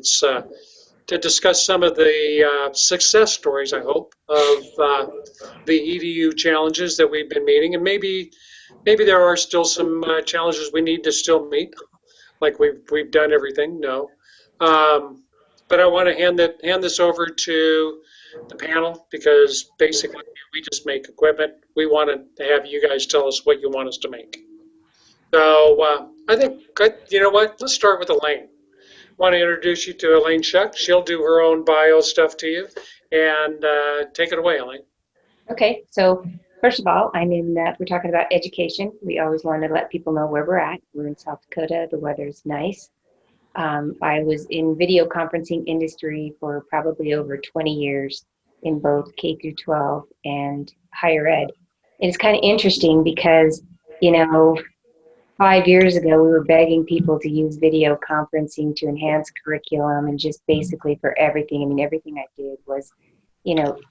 It's to discuss some of the success stories, I hope, of the EDU challenges that we've been meeting, and maybe there are still some challenges we need to still meet, like we've done everything. No, but I want to hand this over to the panel because basically we just make equipment. We want to have you guys tell us what you want us to make. So I think, you know what? Let's start with Elaine. I want to introduce you to Elaine Shuck. She'll do her own bio stuff to you, and take it away, Elaine. Okay, so first of all, we're talking about education. We always want to let people know where we're at. We're in South Dakota. The weather's nice. I was in video conferencing industry for probably over 20 years in both K through 12 and higher ed. And it's kind of interesting because, 5 years ago, we were begging people to use video conferencing to enhance curriculum and just basically for everything. I mean, everything I did was,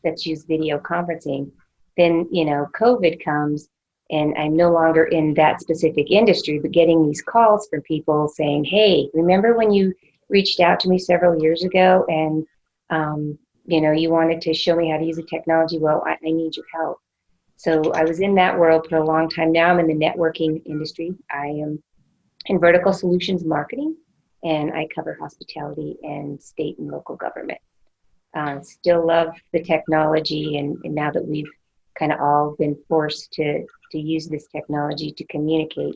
let's use video conferencing. Then, COVID comes and I'm no longer in that specific industry, but getting these calls from people saying, hey, remember when you reached out to me several years ago and, you wanted to show me how to use the technology? Well, I need your help. So I was in that world for a long time. Now I'm in the networking industry. I am in vertical solutions marketing, and I cover hospitality and state and local government. Still love the technology, and now that we've kind of all been forced to use this technology to communicate,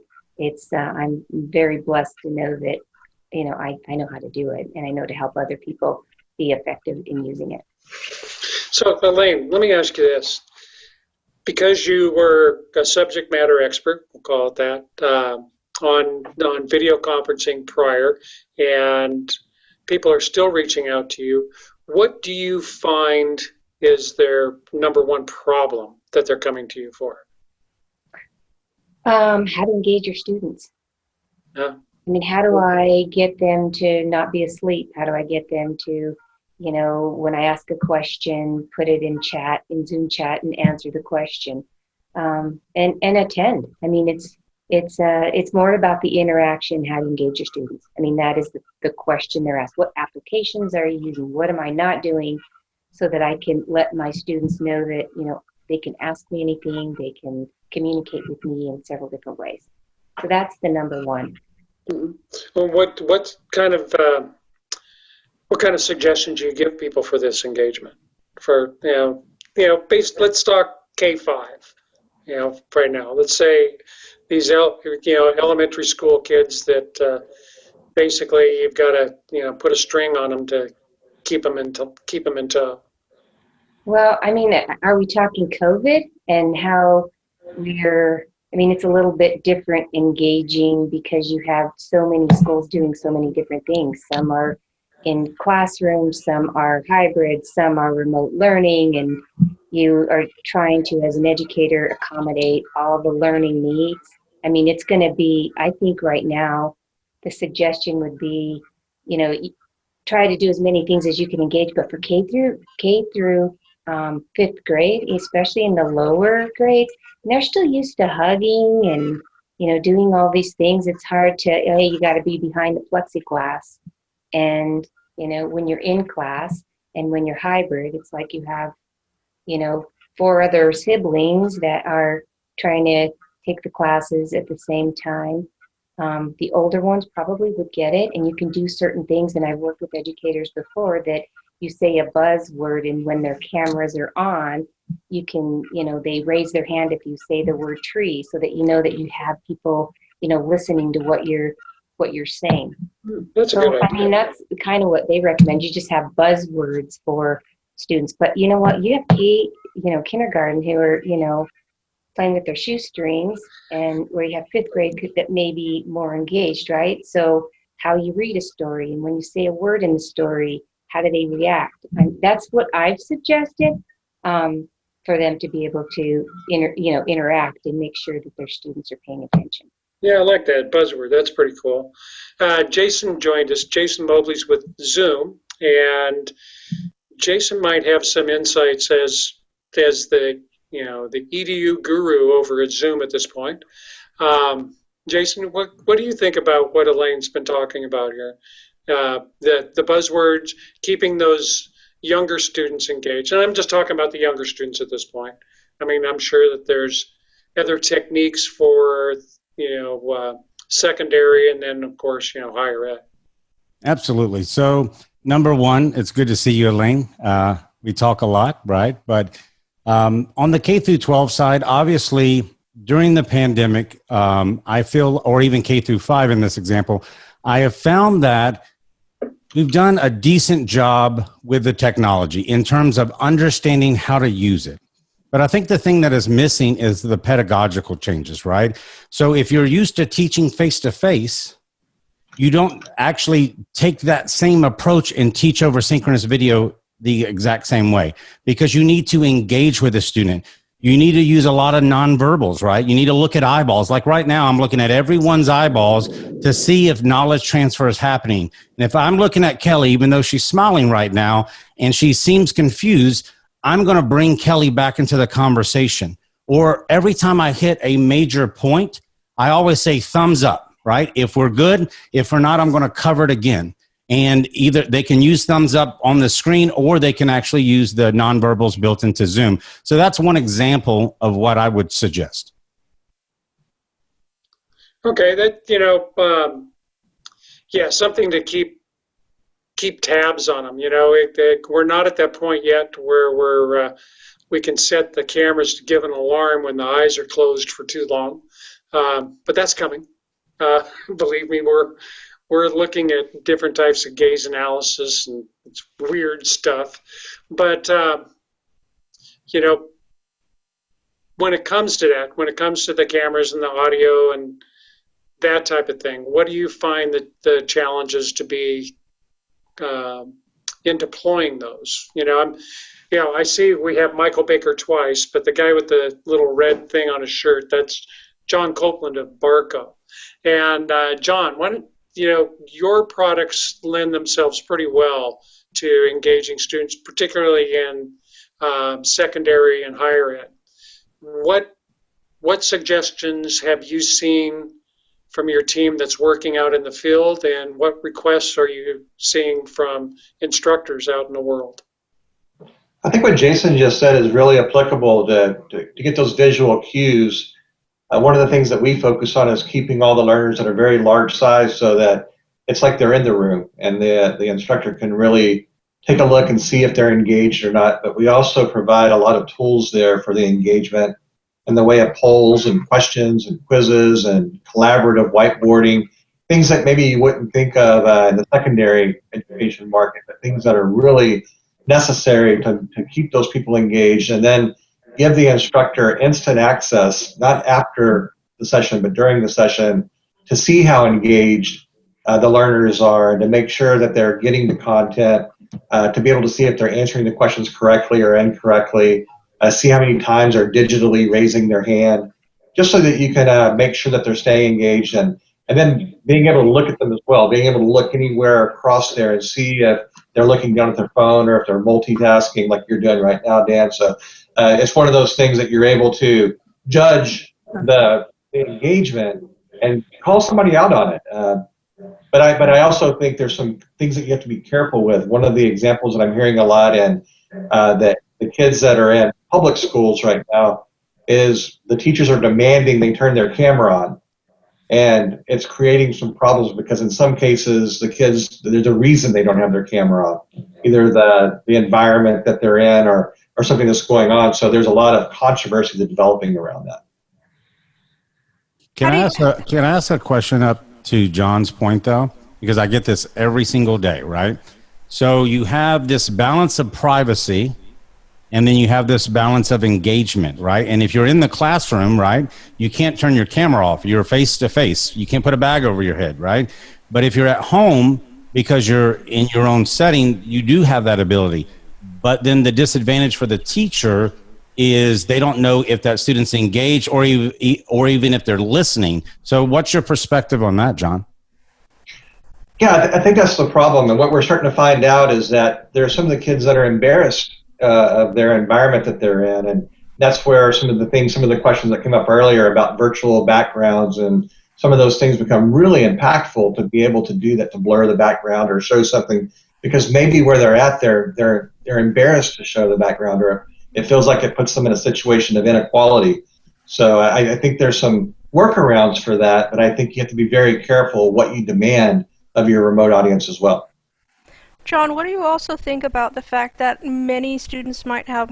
I'm very blessed to know that, I know how to do it, and I know to help other people be effective in using it. So Elaine, let me ask you this. Because you were a subject matter expert, we'll call it that, on video conferencing prior, and people are still reaching out to you, what do you find is their number one problem that they're coming to you for? How to engage your students. Yeah. I mean, how do I get them to not be asleep? How do I get them to, when I ask a question, put it in Zoom chat and answer the question, and attend. I mean, it's more about the interaction, how to engage your students. I mean, that is the question they're asked. What applications are you using? What am I not doing so that I can let my students know that, they can ask me anything, they can communicate with me in several different ways. So that's the number one. Mm-hmm. Well, what kind of suggestions do you give people for this engagement? For let's talk K-5. Right now, let's say these elementary school kids that basically you've got to put a string on them to keep them in tow. Well, I mean, are we talking COVID and how it's a little bit different engaging because you have so many schools doing so many different things. Some are in classrooms, some are hybrid, some are remote learning, and you are trying to, as an educator, accommodate all the learning needs. I mean, it's going to be, I think right now, the suggestion would be, try to do as many things as you can engage, but for K through fifth grade, especially in the lower grades, and they're still used to hugging and, doing all these things. It's hard to, hey, you got to be behind the plexiglass. And, when you're in class and when you're hybrid, it's like you have, 4 other siblings that are trying to take the classes at the same time. The older ones probably would get it, and you can do certain things. And I've worked with educators before that you say a buzzword, and when their cameras are on, you can, they raise their hand if you say the word tree, so that that you have people, listening to what you're saying. That's a good idea. I mean, that's kind of what they recommend. You just have buzzwords for students. But you know what? You have kindergarten who are, playing with their shoestrings, and where you have fifth grade that may be more engaged, right? So how you read a story, and when you say a word in the story, how do they react? And that's what I've suggested for them to be able to interact and make sure that their students are paying attention. Yeah, I like that buzzword. That's pretty cool. Jason joined us. Jason Mobley's with Zoom, and Jason might have some insights as the EDU guru over at Zoom at this point. Jason, what do you think about what Elaine's been talking about here? The buzzwords, keeping those younger students engaged. And I'm just talking about the younger students at this point. I mean, I'm sure that there's other techniques for, secondary and then, of course, higher ed. Absolutely. So, number one, it's good to see you, Elaine. We talk a lot, right? But on the K through 12 side, obviously, during the pandemic, I feel, or even K through 5 in this example, I have found that we've done a decent job with the technology in terms of understanding how to use it. But I think the thing that is missing is the pedagogical changes, right? So if you're used to teaching face-to-face, you don't actually take that same approach and teach over synchronous video the exact same way, because you need to engage with the student. You need to use a lot of nonverbals, right? You need to look at eyeballs. Like right now, I'm looking at everyone's eyeballs to see if knowledge transfer is happening. And if I'm looking at Kelly, even though she's smiling right now and she seems confused, I'm going to bring Kelly back into the conversation. Or every time I hit a major point, I always say thumbs up, right? If we're good, if we're not, I'm going to cover it again. And either they can use thumbs up on the screen or they can actually use the nonverbals built into Zoom. So that's one example of what I would suggest. Okay, something to keep tabs on them. We're not at that point yet where we can set the cameras to give an alarm when the eyes are closed for too long, but that's coming. Believe me, we're looking at different types of gaze analysis, and it's weird stuff. But, when it comes to that, when it comes to the cameras and the audio and that type of thing, what do you find that the challenges to be in deploying those? I see we have Michael Baker twice, but the guy with the little red thing on his shirt, that's John Copeland of Barco. And John, your products lend themselves pretty well to engaging students, particularly in secondary and higher ed. What suggestions have you seen from your team that's working out in the field, and what requests are you seeing from instructors out in the world? I think what Jason just said is really applicable to get those visual cues. One of the things that we focus on is keeping all the learners at a very large size so that it's like they're in the room and the instructor can really take a look and see if they're engaged or not. But we also provide a lot of tools there for the engagement in the way of polls and questions and quizzes and collaborative whiteboarding, things that maybe you wouldn't think of in the secondary education market, but things that are really necessary to keep those people engaged, and then give the instructor instant access, not after the session, but during the session, to see how engaged the learners are, and to make sure that they're getting the content, to be able to see if they're answering the questions correctly or incorrectly, see how many times they're digitally raising their hand, just so that you can make sure that they're staying engaged, and then being able to look at them as well, being able to look anywhere across there and see if they're looking down at their phone or if they're multitasking like you're doing right now, Dan. So it's one of those things that you're able to judge the engagement and call somebody out on it. But I also think there's some things that you have to be careful with. One of the examples that I'm hearing a lot in that the kids that are in public schools right now is the teachers are demanding they turn their camera on. And it's creating some problems because in some cases the kids, there's a reason they don't have their camera on, either the environment that they're in or something that's going on. So there's a lot of controversy that's developing around that. Can I ask a question up to John's point though? Because I get this every single day, right? So you have this balance of privacy, and then you have this balance of engagement, right? And if you're in the classroom, right, you can't turn your camera off. You're face to face. You can't put a bag over your head, right? But if you're at home, because you're in your own setting, you do have that ability. But then the disadvantage for the teacher is they don't know if that student's engaged or even if they're listening. So what's your perspective on that, John? Yeah, I think that's the problem. And what we're starting to find out is that there are some of the kids that are embarrassed of their environment that they're in, and that's where some of the questions that came up earlier about virtual backgrounds and some of those things become really impactful to be able to do that, to blur the background or show something, because maybe where they're at, they're embarrassed to show the background, or it feels like it puts them in a situation of inequality. So I think there's some workarounds for that, but I think you have to be very careful what you demand of your remote audience as well. John, what do you also think about the fact that many students might have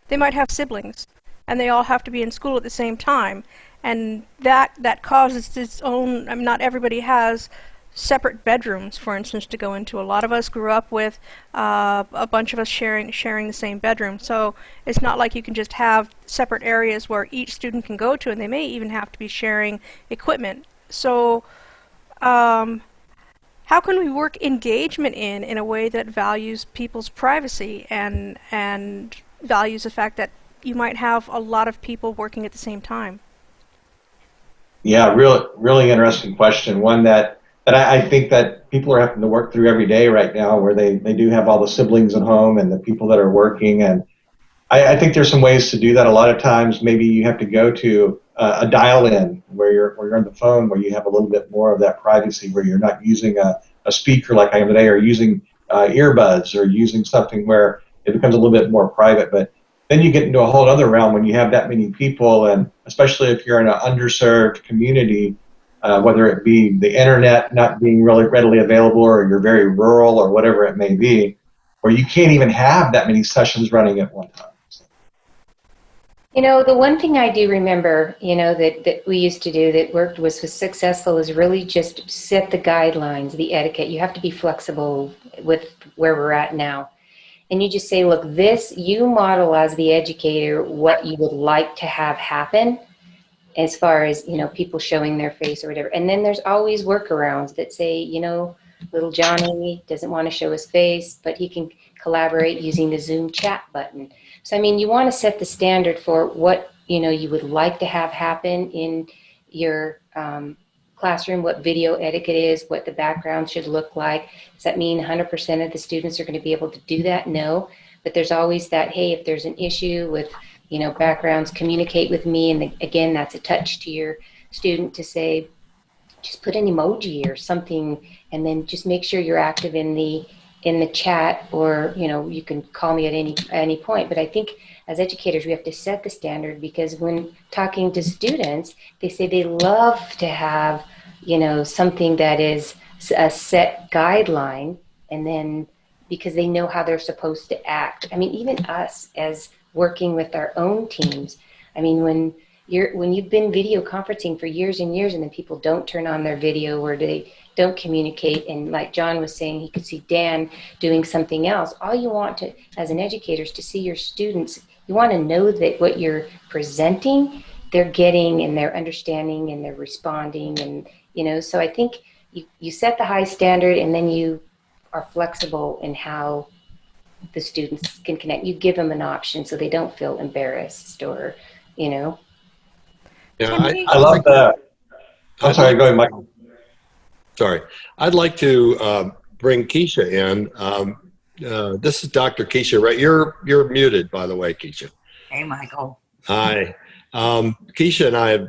they might have siblings, and they all have to be in school at the same time, and that causes its own, I mean, not everybody has separate bedrooms, for instance, to go into. A lot of us grew up with a bunch of us sharing the same bedroom, so it's not like you can just have separate areas where each student can go to, and they may even have to be sharing equipment. So how can we work engagement in a way that values people's privacy and values the fact that you might have a lot of people working at the same time? Yeah, really interesting question. One that I think that people are having to work through every day right now, where they do have all the siblings at home and the people that are working. And I think there's some ways to do that. A lot of times maybe you have to go to a dial-in where you're on the phone, where you have a little bit more of that privacy, where you're not using a speaker like I am today, or using earbuds, or using something where it becomes a little bit more private. But then you get into a whole other realm when you have that many people, and especially if you're in an underserved community, whether it be the internet not being really readily available, or you're very rural, or whatever it may be, where you can't even have that many sessions running at one time. You know, the one thing I do remember, you know, that we used to do that was successful is really just set the guidelines, the etiquette. You have to be flexible with where we're at now. And you just say, look, you model as the educator what you would like to have happen as far as, you know, people showing their face or whatever. And then there's always workarounds that say, you know, little Johnny doesn't want to show his face, but he can collaborate using the Zoom chat button. So, I mean, you want to set the standard for what, you know, you would like to have happen in your classroom, what video etiquette is, what the background should look like. Does that mean 100% of the students are going to be able to do that? No. But there's always that, hey, if there's an issue with, you know, backgrounds, communicate with me. And again, that's a touch to your student to say, just put an emoji or something, and then just make sure you're active in the chat, or, you know, you can call me at any point. But I think as educators, we have to set the standard, because when talking to students, they say they love to have, you know, something that is a set guideline, and then because they know how they're supposed to act. I mean, even us as working with our own teams, I mean, when you've been video conferencing for years and years, and then people don't turn on their video, or they don't communicate, and like John was saying, he could see Dan doing something else. All you want to, as an educator, is to see your students. You want to know that what you're presenting, they're getting, and they're understanding, and they're responding, and, you know, so I think you set the high standard, and then you are flexible in how the students can connect. You give them an option so they don't feel embarrassed, or, you know. Yeah, I love that. I'm sorry, go ahead, Michael. Sorry. I'd like to bring Kecia in. This is Dr. Kecia, right? You're muted, by the way, Kecia. Hey, Michael. Hi. Kecia and I have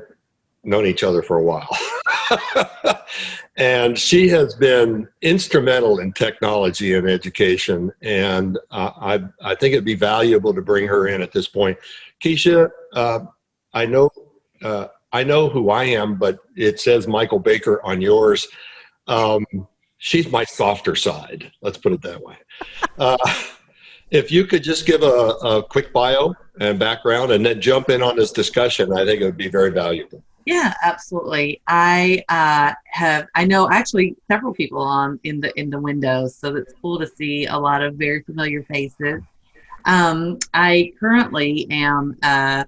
known each other for a while. And she has been instrumental in technology and education. And I think it'd be valuable to bring her in at this point. Kecia, I know who I am, but it says Michael Baker on yours. She's my softer side. Let's put it that way. If you could just give a quick bio and background, and then jump in on this discussion, I think it would be very valuable. Yeah, absolutely. I know actually several people in the windows, so it's cool to see a lot of very familiar faces. I currently am a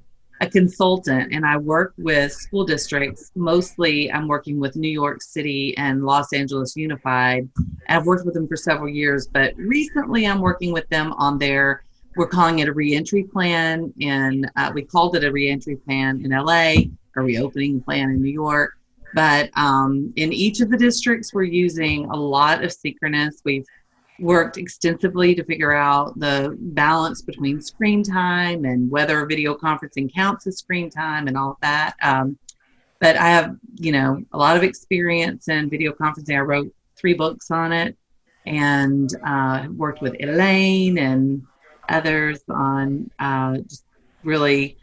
consultant, and I work with school districts. Mostly I'm working with New York City and Los Angeles Unified. I've worked with them for several years, but recently I'm working with them on we're calling it a reentry plan, and we called it a reentry plan in LA, a reopening plan in New York. But in each of the districts, we're using a lot of synchronous. We've worked extensively to figure out the balance between screen time and whether video conferencing counts as screen time and all of that. but I have, a lot of experience in video conferencing. I wrote 3 books on it, and worked with Elaine and others on just really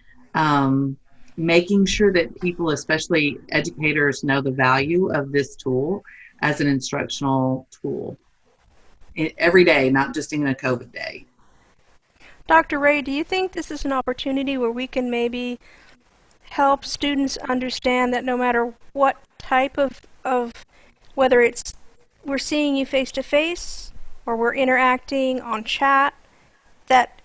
making sure that people, especially educators, know the value of this tool as an instructional tool every day, not just in a COVID day. Dr. Ray, do you think this is an opportunity where we can maybe help students understand that no matter what type of whether it's we're seeing you face to face or we're interacting on chat, that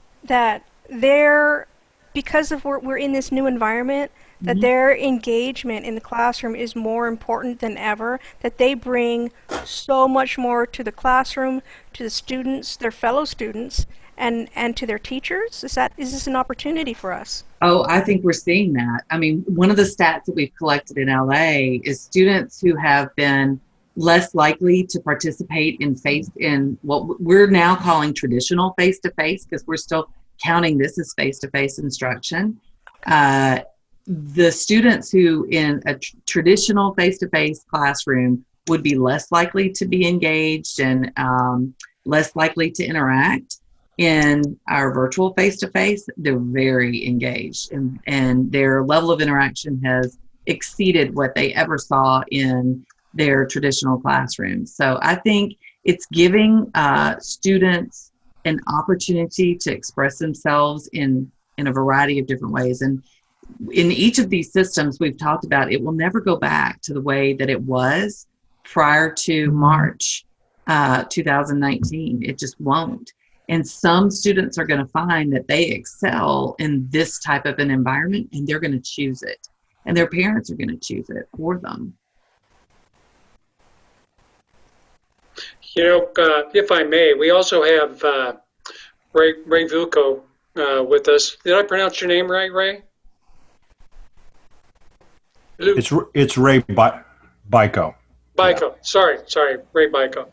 they're, because of we're in this new environment, that their engagement in the classroom is more important than ever, that they bring so much more to the classroom, to the students, their fellow students, and to their teachers? Is this an opportunity for us? Oh, I think we're seeing that. I mean, one of the stats that we've collected in LA is students who have been less likely to participate in what we're now calling traditional face-to-face, because we're still counting this as face-to-face instruction. The students who in a traditional face-to-face classroom would be less likely to be engaged and less likely to interact. In our virtual face-to-face, they're very engaged, and their level of interaction has exceeded what they ever saw in their traditional classrooms. So I think it's giving students an opportunity to express themselves in a variety of different ways. And in each of these systems we've talked about, it will never go back to the way that it was prior to March 2019. It just won't. And some students are going to find that they excel in this type of an environment, and they're going to choose it. And their parents are going to choose it for them. If I may, we also have Ray Vuko with us. Did I pronounce your name right, Ray? It's Ray Buyco. Buyco. Sorry, Ray Buyco.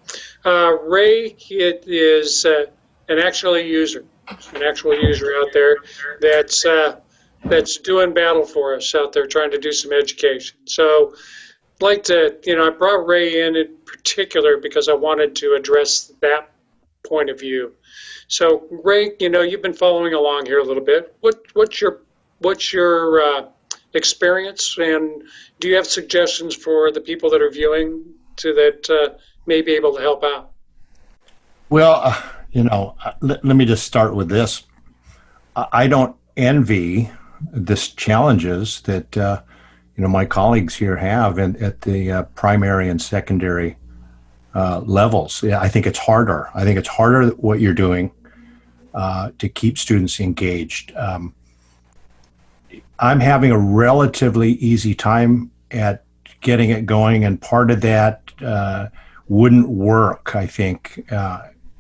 Ray is an actual user out there that's doing battle for us out there, trying to do some education. So I'd like to, I brought Ray in particular because I wanted to address that point of view. So Ray, you've been following along here a little bit. What's your experience, and do you have suggestions for the people that are viewing that may be able to help out? Well, let me just start with this. I don't envy this challenges that my colleagues here have at the primary and secondary levels. Yeah, I think it's harder. I think it's harder what you're doing to keep students engaged. I'm having a relatively easy time at getting it going, and part of that wouldn't work, I think,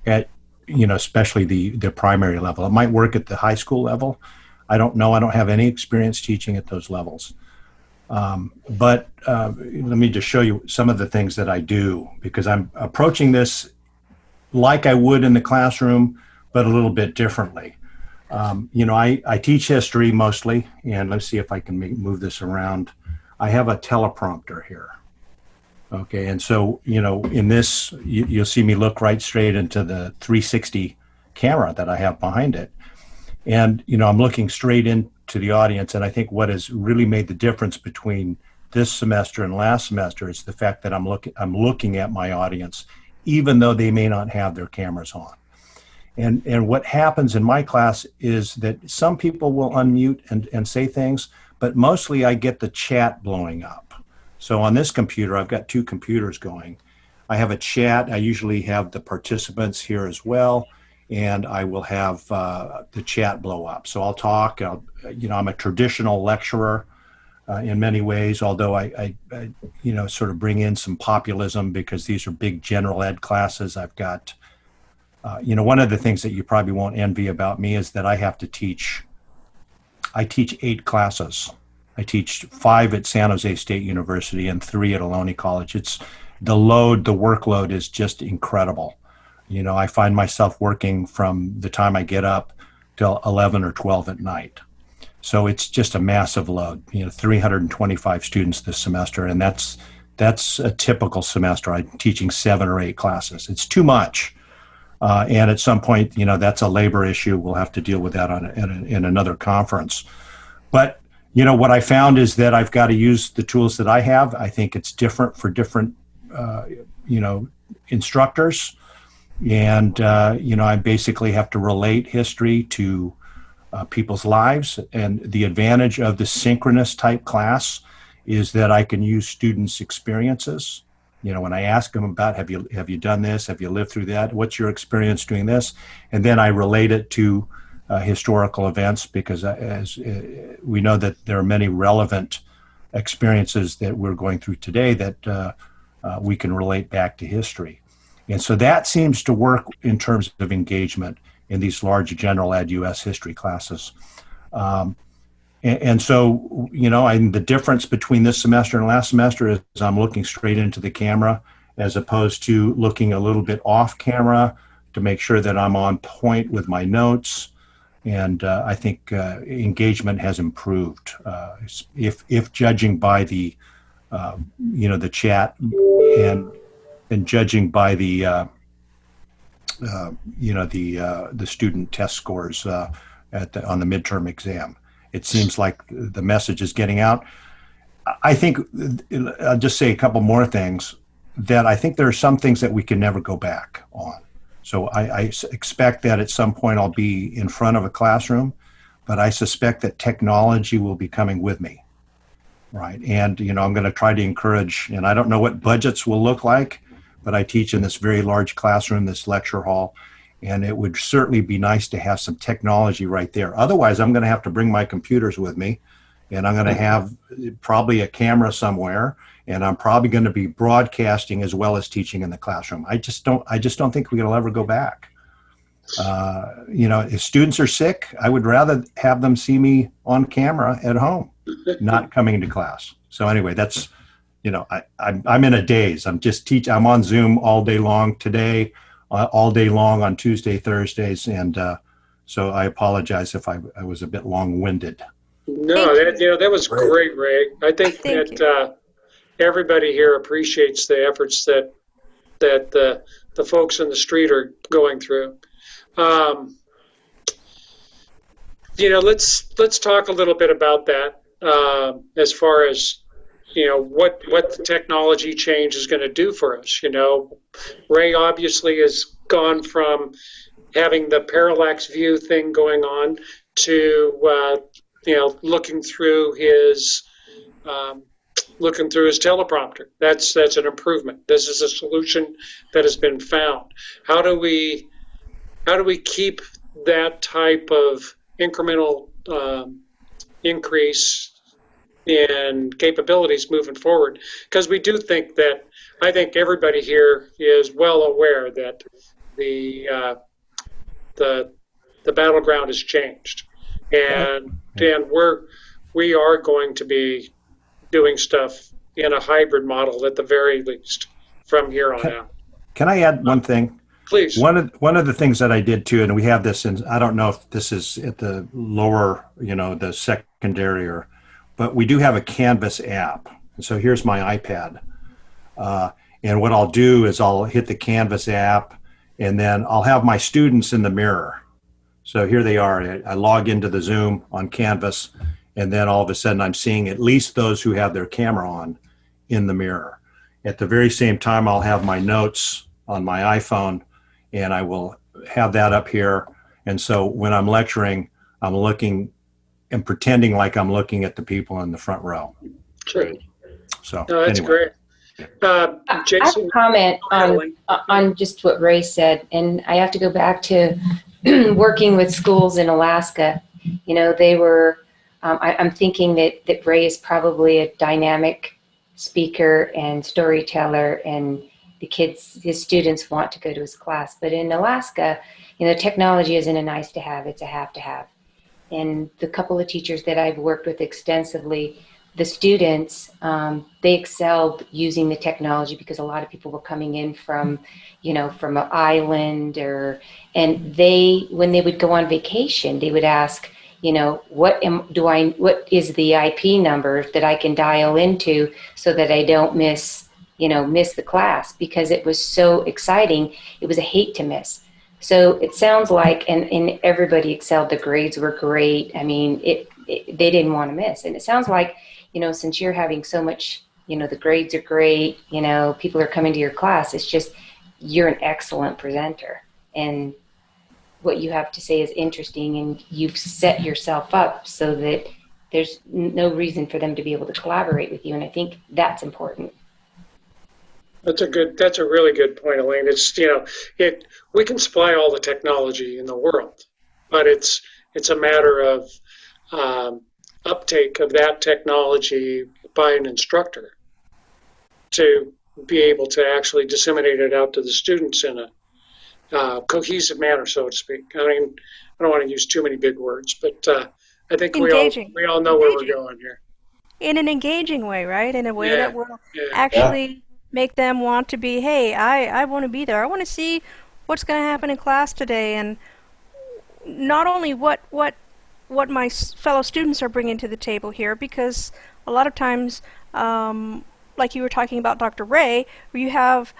at especially the primary level. It might work at the high school level. I don't know. I don't have any experience teaching at those levels. But let me just show you some of the things that I do, because I'm approaching this like I would in the classroom, but a little bit differently. I teach history mostly, and let's see if I can move this around. I have a teleprompter here. Okay, and so, in this, you'll see me look right straight into the 360 camera that I have behind it. And, I'm looking straight into the audience, and I think what has really made the difference between this semester and last semester is the fact that I'm looking at my audience, even though they may not have their cameras on. And what happens in my class is that some people will unmute and say things, but mostly I get the chat blowing up. So on this computer, I've got 2 computers going. I have a chat. I usually have the participants here as well, and I will have the chat blow up. So I'll talk. I'm a traditional lecturer in many ways, although I sort of bring in some populism because these are big general ed classes. I've got, one of the things that you probably won't envy about me is that I teach 8 classes. I teach 5 at San Jose State University and 3 at Ohlone College. The workload is just incredible. I find myself working from the time I get up till 11 or 12 at night. So it's just a massive load, 325 students this semester. And that's a typical semester. I'm teaching 7 or 8 classes. It's too much. And at some point, that's a labor issue. We'll have to deal with that in another conference. But, what I found is that I've got to use the tools that I have. I think it's different for different, instructors. And, I basically have to relate history to people's lives. And the advantage of the synchronous type class is that I can use students' experiences. When I ask them about, have you done this? Have you lived through that? What's your experience doing this? And then I relate it to historical events, because as we know that there are many relevant experiences that we're going through today that we can relate back to history. And so that seems to work in terms of engagement in these large general ed U.S. history classes. And so, the difference between this semester and last semester is I'm looking straight into the camera as opposed to looking a little bit off camera to make sure that I'm on point with my notes. And I think engagement has improved. If judging by the, the chat and judging by the, the student test scores on the midterm exam. It seems like the message is getting out. I think I'll just say a couple more things, that I think there are some things that we can never go back on. So I expect that at some point I'll be in front of a classroom, but I suspect that technology will be coming with me, right? And, I'm going to try to encourage, and I don't know what budgets will look like, but I teach in this very large classroom, this lecture hall, and it would certainly be nice to have some technology right there. Otherwise, I'm going to have to bring my computers with me, and I'm going to have probably a camera somewhere, and I'm probably going to be broadcasting as well as teaching in the classroom. I just don't think we'll ever go back. If students are sick, I would rather have them see me on camera at home, not coming to class. So anyway, that's, I'm in a daze. I'm on Zoom all day long today, all day long on Tuesday, Thursdays. And so I apologize if I was a bit long-winded. No, that was great, Ray. I think that everybody here appreciates the efforts that the folks in the street are going through. Let's talk a little bit about that as far as what the technology change is going to do for us. Ray obviously has gone from having the parallax view thing going on to looking through his teleprompter. That's an improvement. This is a solution that has been found. How do we keep that type of incremental increase in capabilities moving forward? Because we do think that, I think everybody here is well aware that the battleground has changed, and we are going to be doing stuff in a hybrid model at the very least from here on out. Can I add one thing? Please. One of the things that I did too, and we have this, and I don't know if this is at the lower, the secondary, but we do have a Canvas app. And so here's my iPad. And what I'll do is I'll hit the Canvas app, and then I'll have my students in the mirror. So here they are. I log into the Zoom on Canvas, and then all of a sudden I'm seeing at least those who have their camera on in the mirror. At the very same time, I'll have my notes on my iPhone, and I will have that up here. And so when I'm lecturing, I'm looking and pretending like I'm looking at the people in the front row. Sure. So no, that's anyway. Great. Jason, I have a comment on just what Ray said, and I have to go back to working with schools in Alaska. They were, I'm thinking that Ray is probably a dynamic speaker and storyteller, and his students want to go to his class. But in Alaska, technology isn't a nice to have, it's a have to have. And the couple of teachers that I've worked with extensively, the students, they excelled using the technology because a lot of people were coming in from an island, and when they would go on vacation, they would ask, what is the IP number that I can dial into so that I don't miss the class, because it was so exciting. It was a hate to miss. So it sounds like, and everybody excelled. The grades were great. I mean, they didn't want to miss. And it sounds like, since you're having so much, the grades are great, people are coming to your class. It's just, you're an excellent presenter. And what you have to say is interesting, and you've set yourself up so that there's no reason for them to be able to collaborate with you. And I think that's important. That's a really good point, Elaine. It's, we can supply all the technology in the world, but it's a matter of uptake of that technology by an instructor to be able to actually disseminate it out to the students in a cohesive manner, so to speak. I mean, I don't want to use too many big words, but I think we all know where we're going here. In an engaging way, right? In a way that will actually make them want to be, hey, I want to be there. I want to see what's going to happen in class today, and not only what my fellow students are bringing to the table here, because a lot of times, like you were talking about Dr. Ray, where you have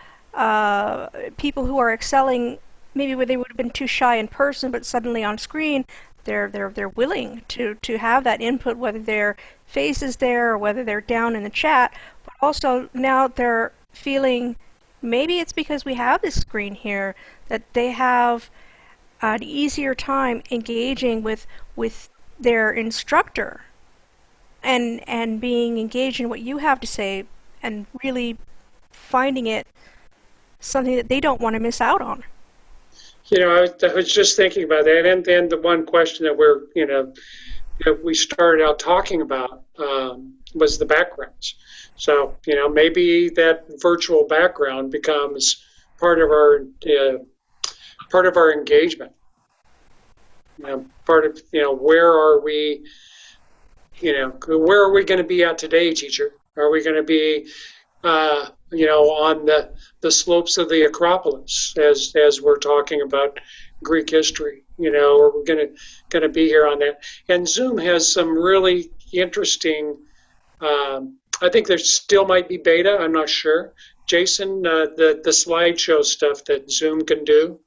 people who are excelling maybe where they would have been too shy in person, but suddenly on screen they're willing to have that input, whether their face is there or whether they're down in the chat. But also now they're feeling, maybe it's because we have this screen here, that they have an easier time engaging with their instructor and being engaged in what you have to say, and really finding it something that they don't want to miss out on. I was just thinking about that, and then the one question that that we started out talking about was the backgrounds. So, maybe that virtual background becomes part of our engagement. Part of, where are we going to be at today, teacher? Are we going to be on the slopes of the Acropolis as we're talking about Greek history, or we're going to be here on that. And Zoom has some really interesting, I think there still might be beta, I'm not sure. Jason, the slideshow stuff that Zoom can do,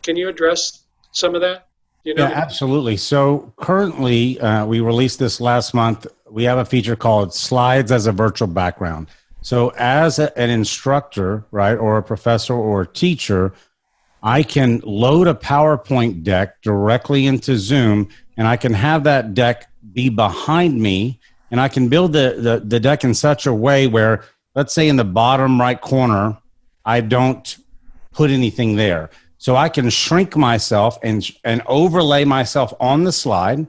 can you address some of that? Yeah, absolutely. So currently, we released this last month. We have a feature called Slides as a Virtual Background. So as an instructor, right, or a professor or a teacher, I can load a PowerPoint deck directly into Zoom, and I can have that deck be behind me, and I can build the deck in such a way where, let's say in the bottom right corner, I don't put anything there. So I can shrink myself and overlay myself on the slide.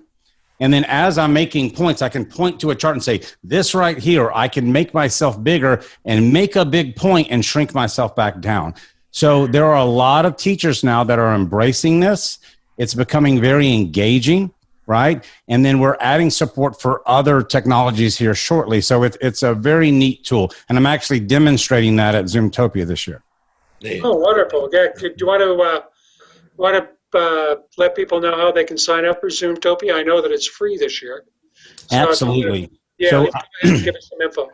And then as I'm making points, I can point to a chart and say, this right here, I can make myself bigger and make a big point and shrink myself back down. So there are a lot of teachers now that are embracing this. It's becoming very engaging, right? And then we're adding support for other technologies here shortly. So it's a very neat tool. And I'm actually demonstrating that at Zoomtopia this year. Oh, wonderful. Yeah, do you want to let people know how they can sign up for Zoomtopia? I know that it's free this year. So absolutely. So give us some info.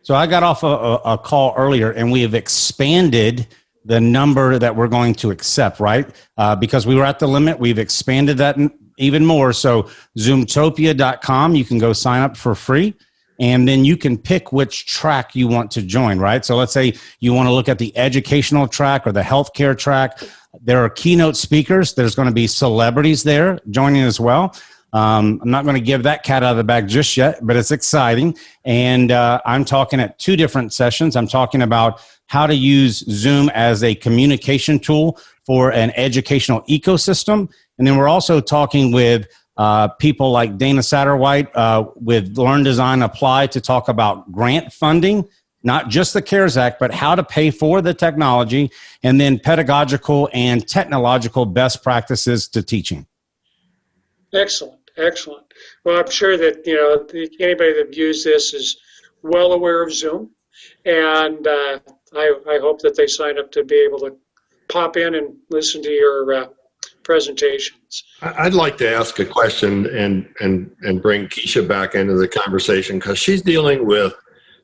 So I got off a call earlier, and we have expanded the number that we're going to accept, right? Because we were at the limit, we've expanded that even more. So Zoomtopia.com, you can go sign up for free. And then you can pick which track you want to join, right? So let's say you want to look at the educational track or the healthcare track. There are keynote speakers. There's going to be celebrities there joining as well. I'm not going to give that cat out of the bag just yet, but it's exciting. And I'm talking at 2 different sessions. I'm talking about how to use Zoom as a communication tool for an educational ecosystem. And then we're also talking with people like Dana Satterwhite with Learn Design Apply to talk about grant funding, not just the CARES Act, but how to pay for the technology, and then pedagogical and technological best practices to teaching. Excellent, excellent. Well, I'm sure that anybody that views this is well aware of Zoom, and I hope that they sign up to be able to pop in and listen to your presentations. I'd like to ask a question and bring Kecia back into the conversation, because she's dealing with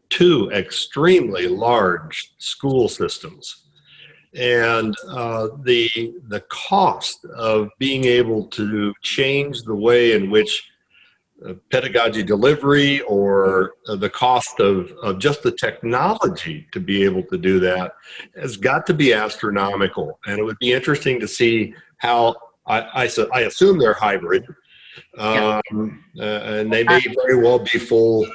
two extremely large school systems. And the cost of being able to change the way in which pedagogy delivery, or the cost of just the technology to be able to do that, has got to be astronomical. And it would be interesting to see how, I assume they're hybrid, and they may very well be full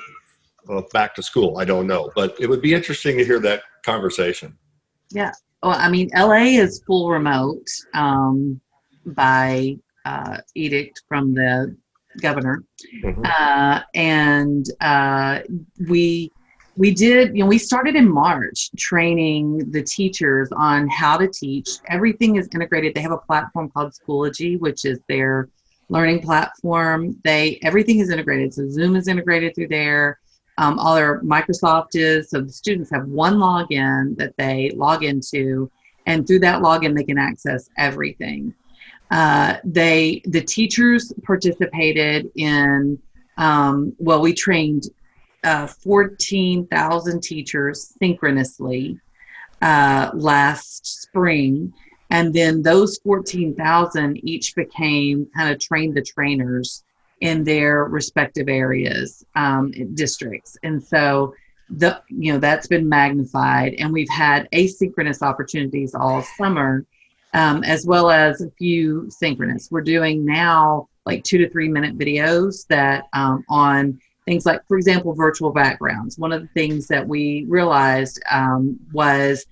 back to school. I don't know, but it would be interesting to hear that conversation. Yeah. Well, I mean, LA is full remote by edict from the governor. And we did, we started in March training the teachers on how to teach. Everything is integrated. They have a platform called Schoology, which is their learning platform. Everything is integrated. So Zoom is integrated through there. All their Microsoft is, so the students have one login that they log into, and through that login they can access everything. The teachers participated in, we trained 14,000 teachers synchronously last spring, and then those 14,000 each became kind of trained the trainers in their respective areas, districts. And so that's been magnified, and we've had asynchronous opportunities all summer, as well as a few synchronous. We're doing now like 2 to 3 minute videos that on things like, for example, virtual backgrounds. One of the things that we realized was,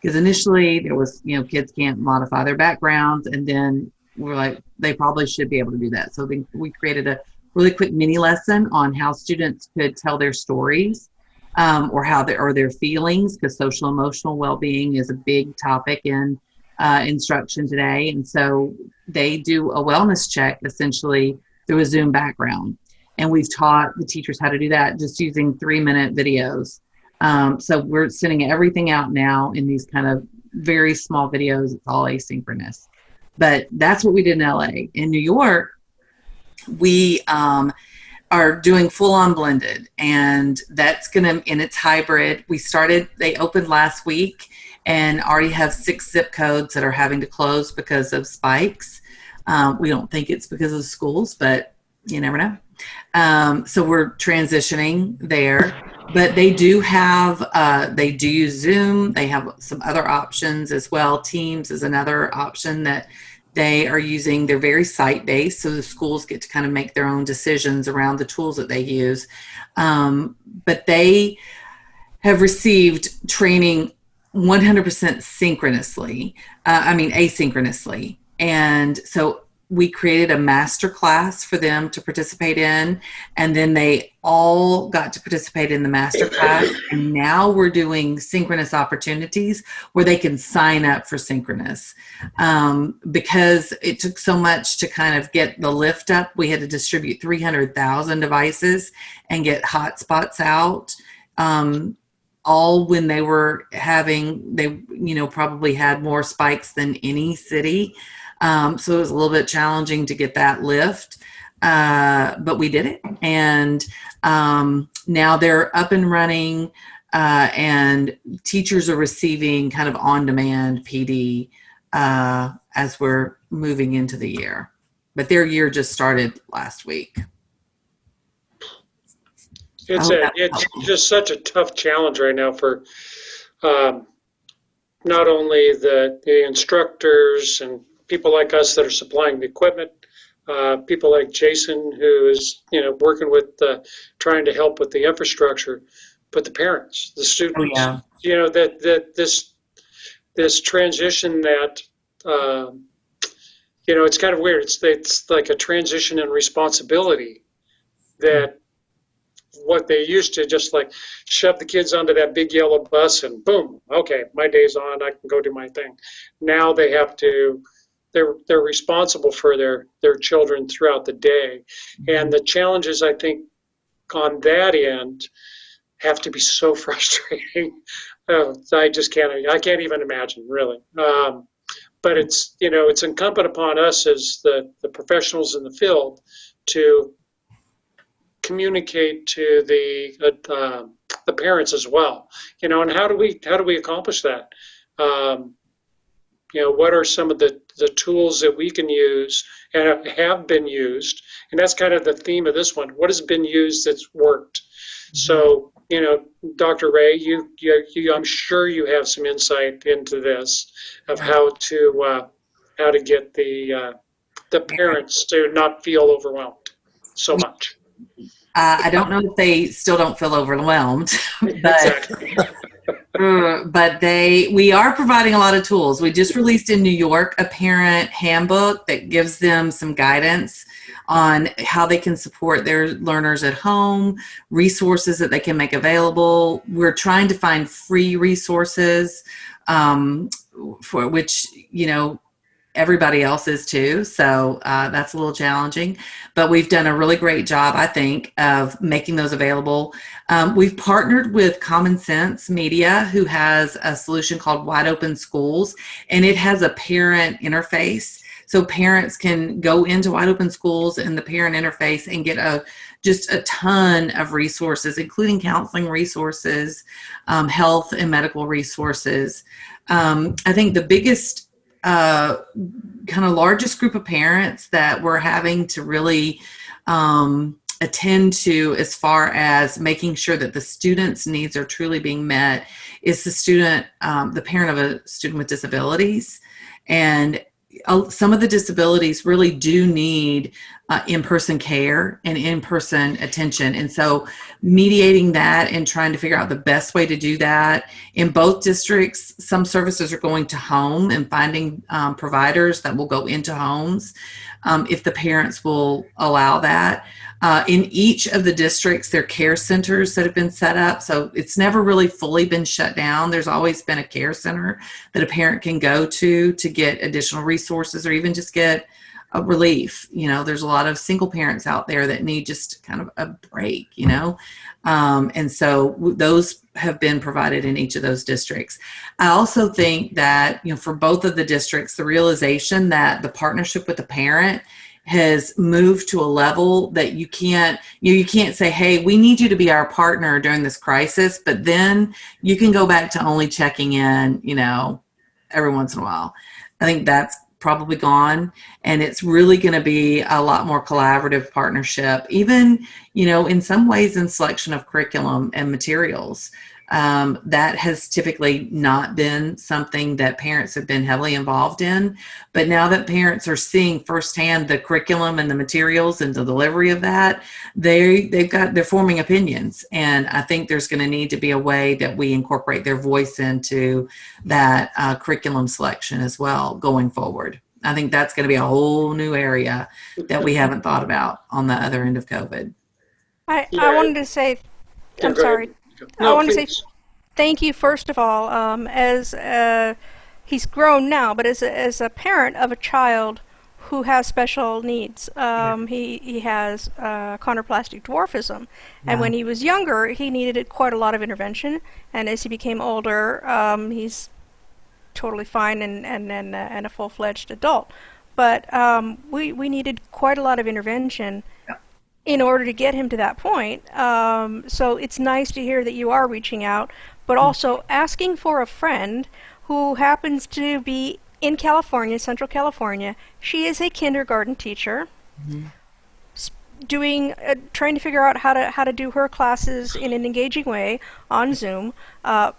because initially there was, kids can't modify their backgrounds, and then we're like, they probably should be able to do that. So we created a really quick mini lesson on how students could tell their stories, or their feelings, because social emotional well-being is a big topic in instruction today. And so they do a wellness check essentially through a Zoom background. And we've taught the teachers how to do that just using 3-minute videos. So we're sending everything out now in these kind of very small videos. It's all asynchronous. But that's what we did in LA. In New York, we are doing full-on blended, and that's and it's hybrid. They opened last week and already have 6 zip codes that are having to close because of spikes. We don't think it's because of schools, but you never know. So we're transitioning there, but they do use Zoom. They have some other options as well. Teams is another option that they are using. They're very site-based, so the schools get to kind of make their own decisions around the tools that they use. But they have received training 100% asynchronously. And so we created a master class for them to participate in, and then they all got to participate in the master class. And now we're doing synchronous opportunities where they can sign up for synchronous. Because it took so much to kind of get the lift up, we had to distribute 300,000 devices and get hotspots out. All when they probably had more spikes than any city. So it was a little bit challenging to get that lift, but we did it. And now they're up and running, and teachers are receiving kind of on-demand PD as we're moving into the year. But their year just started last week. It's just such a tough challenge right now for not only the instructors and people like us that are supplying the equipment, people like Jason, who is working with trying to help with the infrastructure, but the parents, the students. Oh, yeah. That this transition that it's kind of weird. It's like a transition in responsibility that what they used to just like shove the kids onto that big yellow bus and boom, okay, my day's on, I can go do my thing. Now they have to. They're responsible for their children throughout the day, and the challenges I think on that end have to be so frustrating. I can't even imagine really. But but it's, you know, it's incumbent upon us as the professionals in the field to communicate to the parents as well, you know. And how do we accomplish that? You know, what are some of the tools that we can use and have been used? And that's kind of the theme of this one. What has been used that's worked? So, you know, Dr. Ray, you I'm sure you have some insight into this of how to get the parents to not feel overwhelmed so much. I don't know if they still don't feel overwhelmed, but Exactly. but we are providing a lot of tools. We just released in New York a parent handbook that gives them some guidance on how they can support their learners at home, resources that they can make available. We're trying to find free resources for which, you know, everybody else is too. So that's a little challenging, but we've done a really great job, I think, of making those available. We've partnered with Common Sense Media, who has a solution called Wide Open Schools, and it has a parent interface. So parents can go into Wide Open Schools and the parent interface and get just a ton of resources, including counseling resources, health and medical resources. I think the biggest kind of largest group of parents that we're having to really attend to as far as making sure that the student's needs are truly being met is the parent of a student with disabilities. And some of the disabilities really do need in-person care and in-person attention. And so mediating that and trying to figure out the best way to do that in both districts. Some services are going to home and finding providers that will go into homes if the parents will allow that. In each of the districts, there are care centers that have been set up. So it's never really fully been shut down. There's always been a care center that a parent can go to get additional resources or even just get a relief. You know, there's a lot of single parents out there that need just kind of a break, you know. And so those have been provided in each of those districts. I also think that, you know, for both of the districts, the realization that the partnership with the parent has moved to a level that you can't say, hey, we need you to be our partner during this crisis, but then you can go back to only checking in, you know, every once in a while. I think that's probably gone, and it's really going to be a lot more collaborative partnership, even, you know, in some ways in selection of curriculum and materials. That has typically not been something that parents have been heavily involved in, but now that parents are seeing firsthand the curriculum and the materials and the delivery of that, they're forming opinions. And I think there's going to need to be a way that we incorporate their voice into that curriculum selection as well going forward. I think that's going to be a whole new area that we haven't thought about on the other end of COVID. I wanted to say, I'm sorry. No, I want to please. say thank you, first of all, as he's grown now, but as a parent of a child who has special needs. He has chondroplastic dwarfism, and when he was younger, he needed quite a lot of intervention, and as he became older, he's totally fine and a full-fledged adult. But we needed quite a lot of intervention in order to get him to that point. So it's nice to hear that you are reaching out, but also asking for a friend who happens to be in California, Central California. She is a kindergarten teacher, trying to figure out how to do her classes in an engaging way on Zoom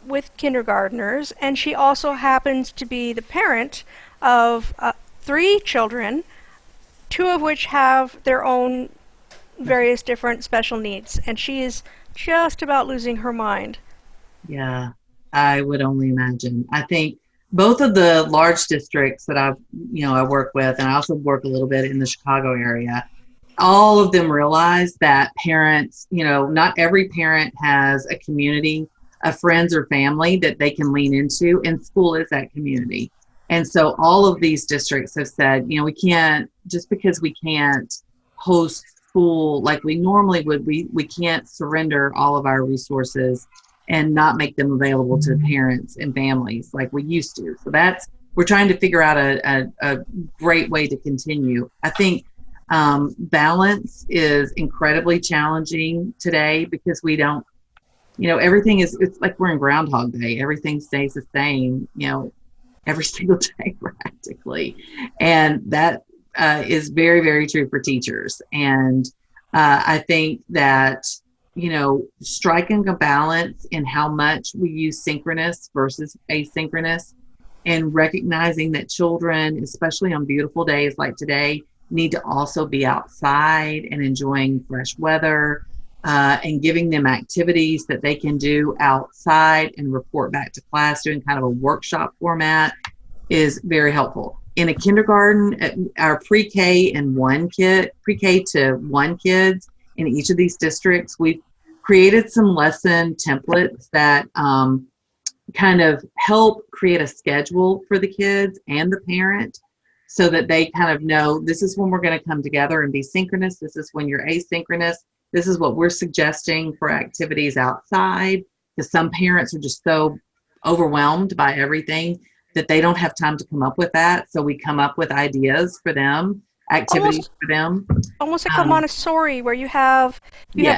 with kindergartners, and she also happens to be the parent of 3 children, 2 of which have their own various different special needs, and she is just about losing her mind. Yeah, I would only imagine. I think both of the large districts that I work with, and I also work a little bit in the Chicago area, all of them realize that parents, not every parent has a community of friends or family that they can lean into, and school is that community. And so all of these districts have said, we can't, just because we can't host school like we normally would, we can't surrender all of our resources and not make them available to parents and families like we used to. So we're trying to figure out a great way to continue. I think balance is incredibly challenging today because we don't, everything it's like we're in Groundhog Day. Everything stays the same, every single day practically. And that is very, very true for teachers. And I think that, striking a balance in how much we use synchronous versus asynchronous, and recognizing that children, especially on beautiful days like today, need to also be outside and enjoying fresh weather, and giving them activities that they can do outside and report back to class, doing kind of a workshop format, is very helpful. In a kindergarten, our pre-K to 1 kids in each of these districts, we've created some lesson templates that kind of help create a schedule for the kids and the parent, so that they kind of know, this is when we're going to come together and be synchronous. This is when you're asynchronous. This is what we're suggesting for activities outside, because some parents are just so overwhelmed by everything that they don't have time to come up with that. So we come up with ideas for them, activities for them. Almost like a Montessori, where you have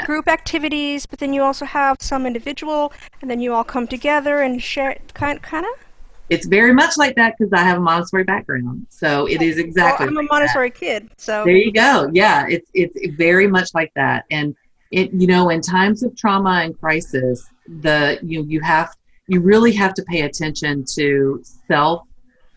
group activities, but then you also have some individual, and then you all come together and share, kind of? It's very much like that, because I have a Montessori background. So it is exactly I'm a Montessori kid, so. There you go. Yeah, it's very much like that. And in times of trauma and crisis, you really have to pay attention to self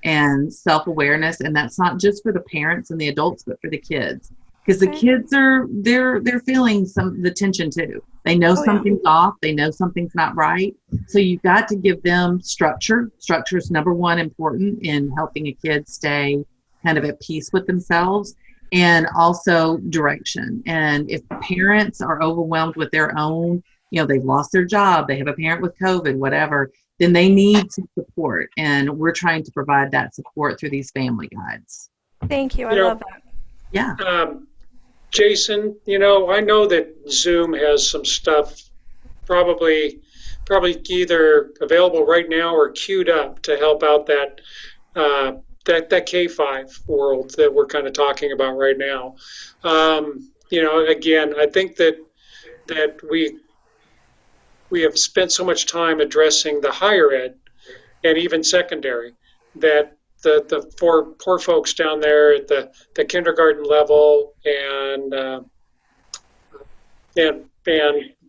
and self-awareness, and that's not just for the parents and the adults, but for the kids, because the kids they're feeling the tension too. They know something's off. They know something's not right. So you've got to give them structure. Structure is number one important in helping a kid stay kind of at peace with themselves, and also direction. And if parents are overwhelmed with their own, they've lost their job, they have a parent with COVID, whatever, then they need some support. And we're trying to provide that support through these family guides. Thank you. I love that. Yeah. Jason, I know that Zoom has some stuff probably either available right now or queued up to help out that K-5 world that we're kind of talking about right now. Again, I think that we have spent so much time addressing the higher ed and even secondary that the poor folks down there at the kindergarten level and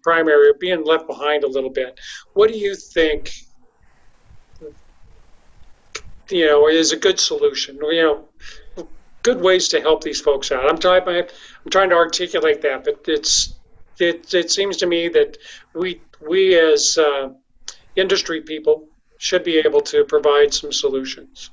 primary are being left behind a little bit. What do you think, is a good solution? Good ways to help these folks out. I'm trying to articulate that, but it seems to me that we as industry people should be able to provide some solutions.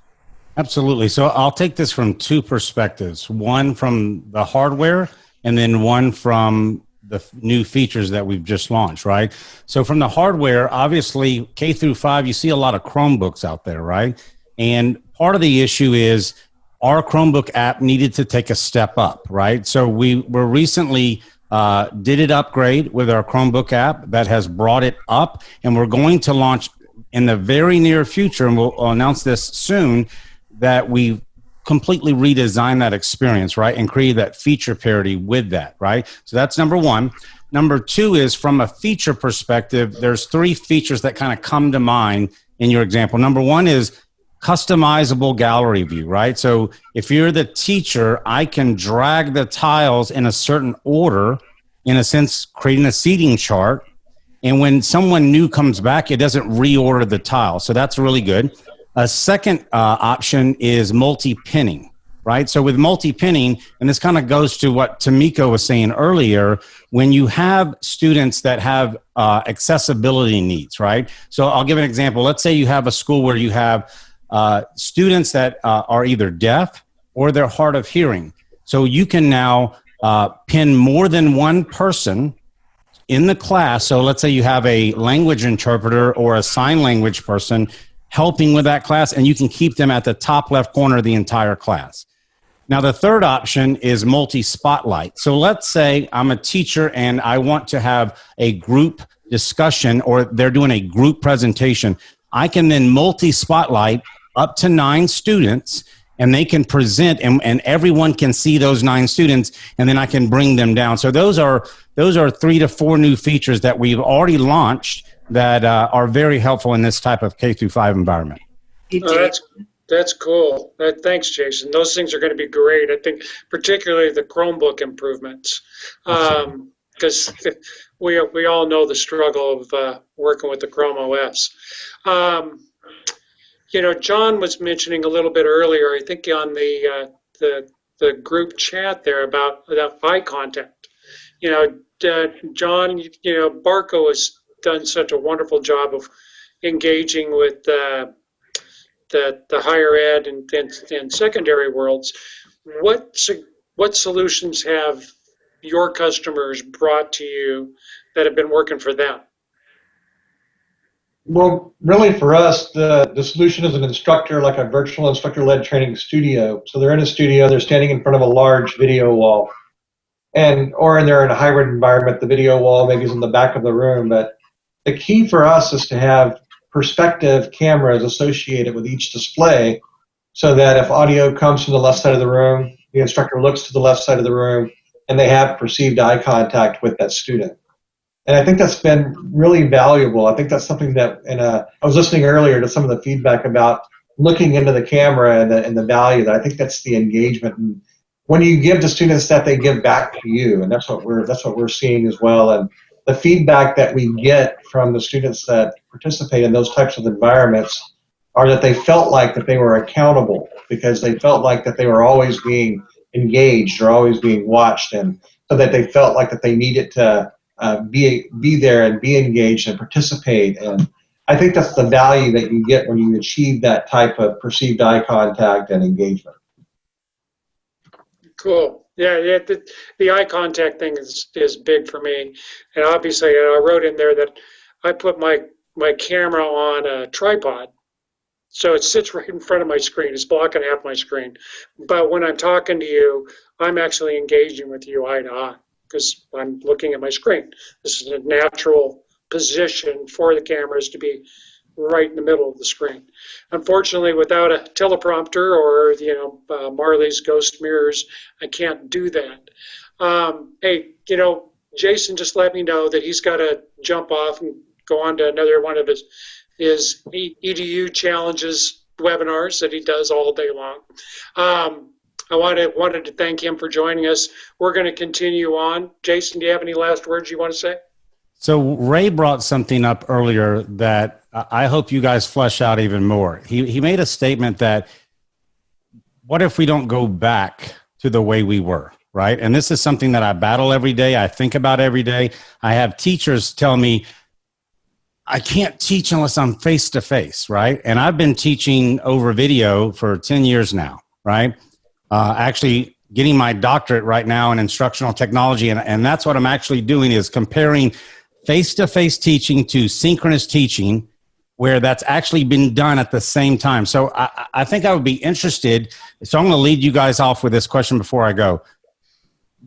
Absolutely. So I'll take this from two perspectives, one from the hardware and then one from the new features that we've just launched, right? So from the hardware, obviously K through 5, you see a lot of Chromebooks out there, right? And part of the issue is our Chromebook app needed to take a step up, right? So we were recently did it upgrade with our Chromebook app that has brought it up, and we're going to launch in the very near future, and we'll announce this soon, that we completely redesign that experience, right, and create that feature parity with that, right? So that's number one. Number two is, from a feature perspective, there's 3 features that kind of come to mind in your example. Number one is customizable gallery view, right? So if you're the teacher, I can drag the tiles in a certain order, in a sense, creating a seating chart. And when someone new comes back, it doesn't reorder the tile. So that's really good. A second option is multi-pinning, right? So with multi-pinning, and this kind of goes to what Tamiko was saying earlier, when you have students that have accessibility needs, right? So I'll give an example. Let's say you have a school where you have students that are either deaf or they're hard of hearing. So you can now pin more than one person in the class. So let's say you have a language interpreter or a sign language person helping with that class, and you can keep them at the top left corner of the entire class. Now, the third option is multi-spotlight. So let's say I'm a teacher and I want to have a group discussion, or they're doing a group presentation. I can then multi-spotlight up to 9 students, and they can present, and everyone can see those 9 students, and then I can bring them down. So those are 3 to 4 new features that we've already launched that are very helpful in this type of K-5 environment. That's cool. Thanks, Jason. Those things are going to be great. I think particularly the Chromebook improvements, because we all know the struggle of working with the Chrome OS. John was mentioning a little bit earlier, I think on the group chat there about that eye contact. John, Barco has done such a wonderful job of engaging with the higher ed and secondary worlds. What solutions have your customers brought to you that have been working for them? Well, really for us, the solution is an instructor, like a virtual instructor-led training studio. So they're in a studio, they're standing in front of a large video wall, or they're in a hybrid environment. The video wall maybe is in the back of the room, but the key for us is to have perspective cameras associated with each display, so that if audio comes from the left side of the room, the instructor looks to the left side of the room, and they have perceived eye contact with that student. And I think that's been really valuable. I think that's something that, I was listening earlier to some of the feedback about looking into the camera and the value that I think that's the engagement. And when you give to students that, they give back to you, and that's what we're seeing as well. And the feedback that we get from the students that participate in those types of environments are that they felt like that they were accountable, because they felt like that they were always being engaged or always being watched, and so that they felt like that they needed to be there and be engaged and participate. And I think that's the value that you get when you achieve that type of perceived eye contact and engagement. Cool. Yeah, the eye contact thing is big for me. And obviously, I wrote in there that I put my camera on a tripod, so it sits right in front of my screen. It's blocking half my screen. But when I'm talking to you, I'm actually engaging with you eye to eye, because I'm looking at my screen. This is a natural position for the cameras to be right in the middle of the screen. Unfortunately, without a teleprompter or Marley's ghost mirrors, I can't do that. Hey, Jason just let me know that he's got to jump off and go on to another one of his EDU challenges webinars that he does all day long. I wanted to thank him for joining us. We're going to continue on. Jason, do you have any last words you want to say? So Ray brought something up earlier that I hope you guys flesh out even more. He made a statement that, what if we don't go back to the way we were, right? And this is something that I battle every day. I think about every day. I have teachers tell me, I can't teach unless I'm face-to-face, right? And I've been teaching over video for 10 years now, right? Actually getting my doctorate right now in instructional technology. And that's what I'm actually doing, is comparing face-to-face teaching to synchronous teaching, where that's actually been done at the same time. So I think I would be interested. So I'm going to lead you guys off with this question before I go.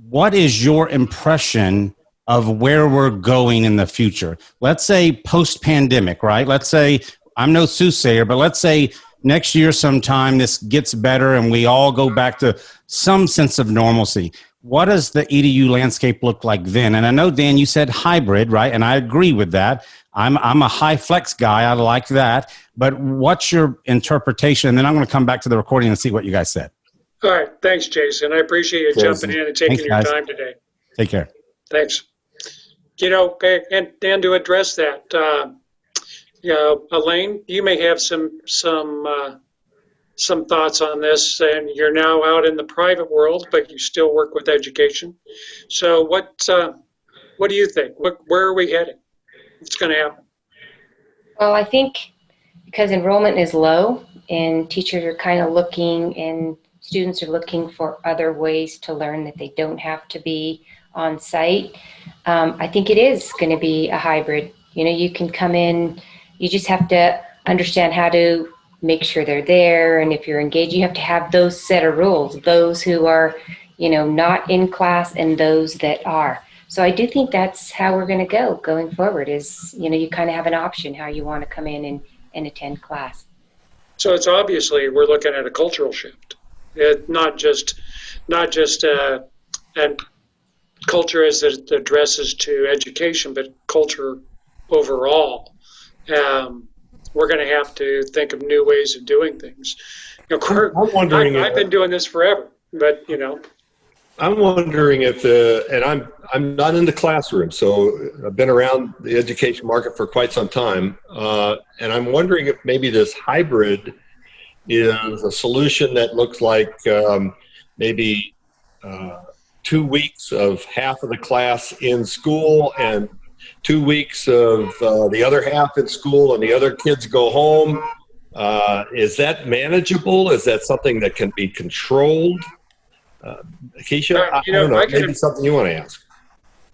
What is your impression of where we're going in the future? Let's say post-pandemic, right? Let's say, I'm no soothsayer, but let's say next year sometime this gets better and we all go back to some sense of normalcy. What does the EDU landscape look like then? And I know, Dan, you said hybrid, right? And I agree with that. I'm a high flex guy. I like that. But what's your interpretation? And then I'm going to come back to the recording and see what you guys said. All right. Thanks, Jason. I appreciate you jumping in and taking your time today. Take care. Thanks. And to address that, Elaine, you may have some thoughts on this, and you're now out in the private world, but you still work with education. So what do you think? Where are we heading? What's going to happen? Well, I think because enrollment is low and teachers are kind of looking and students are looking for other ways to learn that they don't have to be on site, I think it is going to be a hybrid. You can come in, you just have to understand how to make sure they're there, and if you're engaged, you have to have those set of rules, those who are, not in class and those that are. So I do think that's how we're going to going forward is, you kind of have an option how you want to come in and attend class. So it's obviously we're looking at a cultural shift, not just and culture as it addresses to education, but culture overall. We're going to have to think of new ways of doing things. You know, I'm wondering. I've been doing this forever, but you know. I'm wondering if and I'm not in the classroom, so I've been around the education market for quite some time, and I'm wondering if maybe this hybrid is a solution that looks like maybe 2 weeks of half of the class in school and 2 weeks of the other half in school, and the other kids go home. Is that manageable? Is that something that can be controlled? Kecia, I don't know, maybe something you want to ask.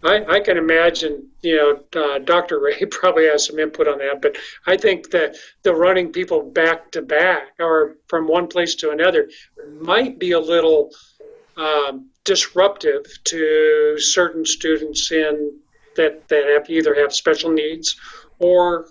I can imagine, Dr. Ray probably has some input on that, but I think that the running people back to back or from one place to another might be a little disruptive to certain students that either have special needs or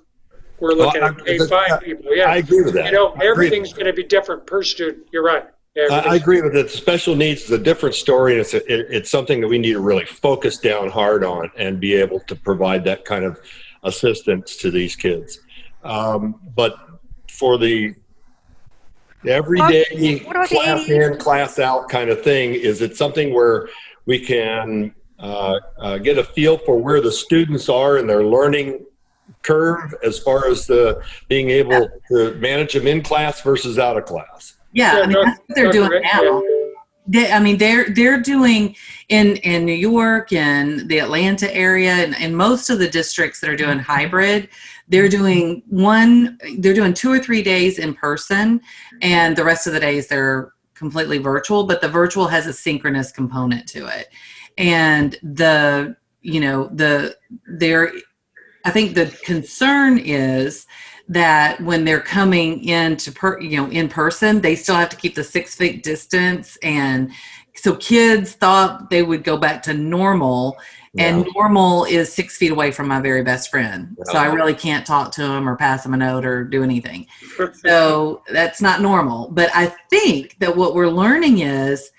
we're looking at K-5 people. Yeah, I agree with that. Everything's going to be different per student. You're right. I agree with it. Special needs is a different story, and it's something that we need to really focus down hard on and be able to provide that kind of assistance to these kids. But for the everyday class in, class out kind of thing, is it something where we can get a feel for where the students are in their learning curve as far as being able to manage them in class versus out of class? Yeah, I mean, that's what they're doing now. They're doing in New York and the Atlanta area and most of the districts that are doing hybrid, they're doing 2 or 3 days in person, and the rest of the days they're completely virtual, but the virtual has a synchronous component to it. And I think the concern is that when they're coming in in person, they still have to keep the 6 feet distance. And so kids thought they would go back to normal, and normal is 6 feet away from my very best friend. So I really can't talk to him or pass him a note or do anything. So that's not normal. But I think that what we're learning is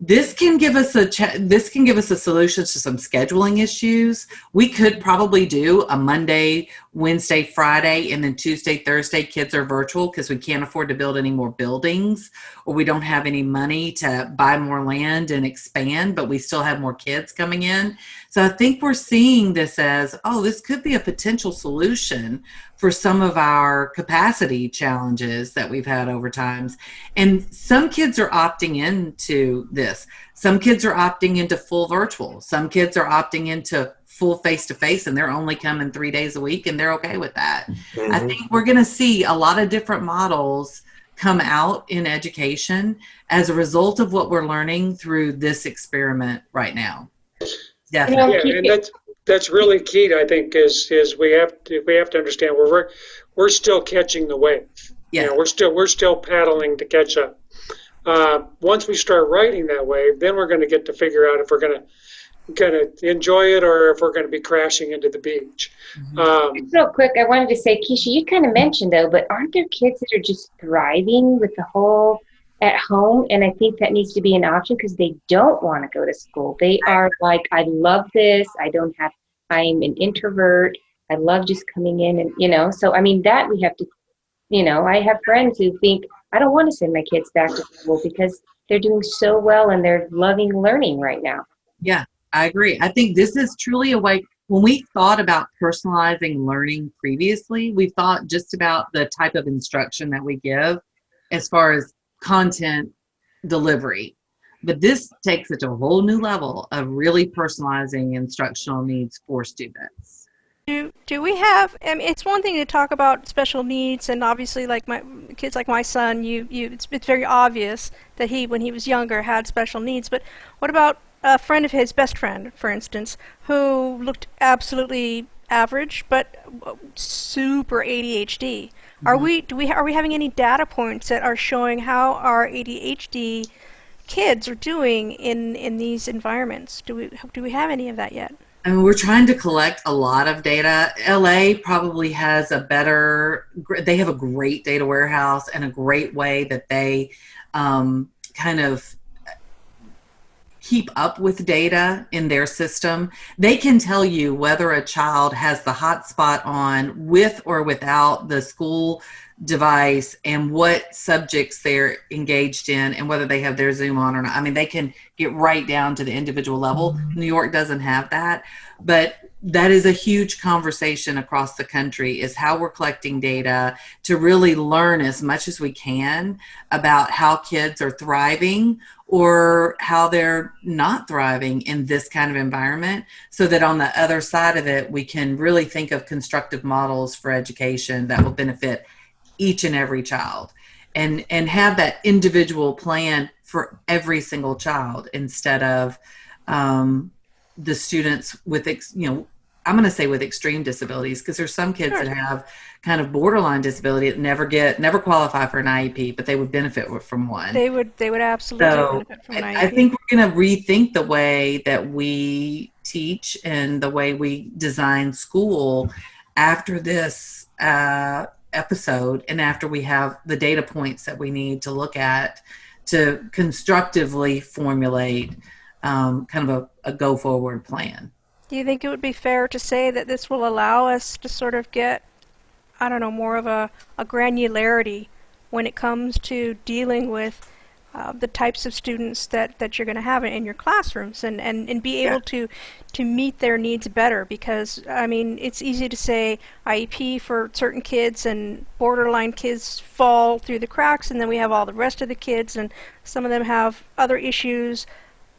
this can give us a solution to some scheduling issues. We could probably do a Monday, Wednesday, Friday, and then Tuesday, Thursday, kids are virtual because we can't afford to build any more buildings, or we don't have any money to buy more land and expand, but we still have more kids coming in. So I think we're seeing this as, this could be a potential solution for some of our capacity challenges that we've had over times. And some kids are opting into this. Some kids are opting into full virtual. Some kids are opting into full face-to-face, and they're only coming 3 days a week, and they're okay with that. Mm-hmm. I think we're going to see a lot of different models come out in education as a result of what we're learning through this experiment right now. Definitely. Yeah, and that's really key, I think, is we have to understand we're still catching the wave. Yeah. We're still paddling to catch up. Once we start riding that wave, then we're going to get to figure out if we're going to enjoy it or if we're going to be crashing into the beach. Real quick, I wanted to say, Kecia, you kind of mentioned though, but aren't there kids that are just thriving with the whole at home? And I think that needs to be an option because they don't want to go to school. They are like, I love this. I'm an introvert. I love just coming in and, so, I mean, that we have to, I have friends who think, I don't want to send my kids back to school because they're doing so well and they're loving learning right now. Yeah, I agree. I think this is truly a way. When we thought about personalizing learning previously, we thought just about the type of instruction that we give as far as content delivery. But this takes it to a whole new level of really personalizing instructional needs for students. Do we have, it's one thing to talk about special needs, and obviously like kids like my son, it's very obvious that when he was younger, had special needs. But what about a friend of his, best friend, for instance, who looked absolutely average, but super ADHD? Mm-hmm. Are we having any data points that are showing how our ADHD kids are doing in these environments? Do we have any of that yet? I mean, we're trying to collect a lot of data. LA probably has they have a great data warehouse and a great way that they kind of keep up with data in their system. They can tell you whether a child has the hotspot on with or without the school device and what subjects they're engaged in and whether they have their Zoom on or not. I mean, they can get right down to the individual level. New York doesn't have that, but that is a huge conversation across the country, is how we're collecting data to really learn as much as we can about how kids are thriving or how they're not thriving in this kind of environment, so that on the other side of it, we can really think of constructive models for education that will benefit each and every child, and have that individual plan for every single child instead of the students with, I'm going to say with extreme disabilities, because there's some kids that have kind of borderline disability that never qualify for an IEP, but they would benefit from one. They would absolutely benefit from an IEP. I think we're going to rethink the way that we teach and the way we design school after this episode, and after we have the data points that we need to look at to constructively formulate kind of a go forward plan. Do you think it would be fair to say that this will allow us to sort of get, I don't know, more of a granularity when it comes to dealing with the types of students that you're going to have in your classrooms, and be able to meet their needs better? Because, I mean, it's easy to say IEP for certain kids, and borderline kids fall through the cracks, and then we have all the rest of the kids, and some of them have other issues.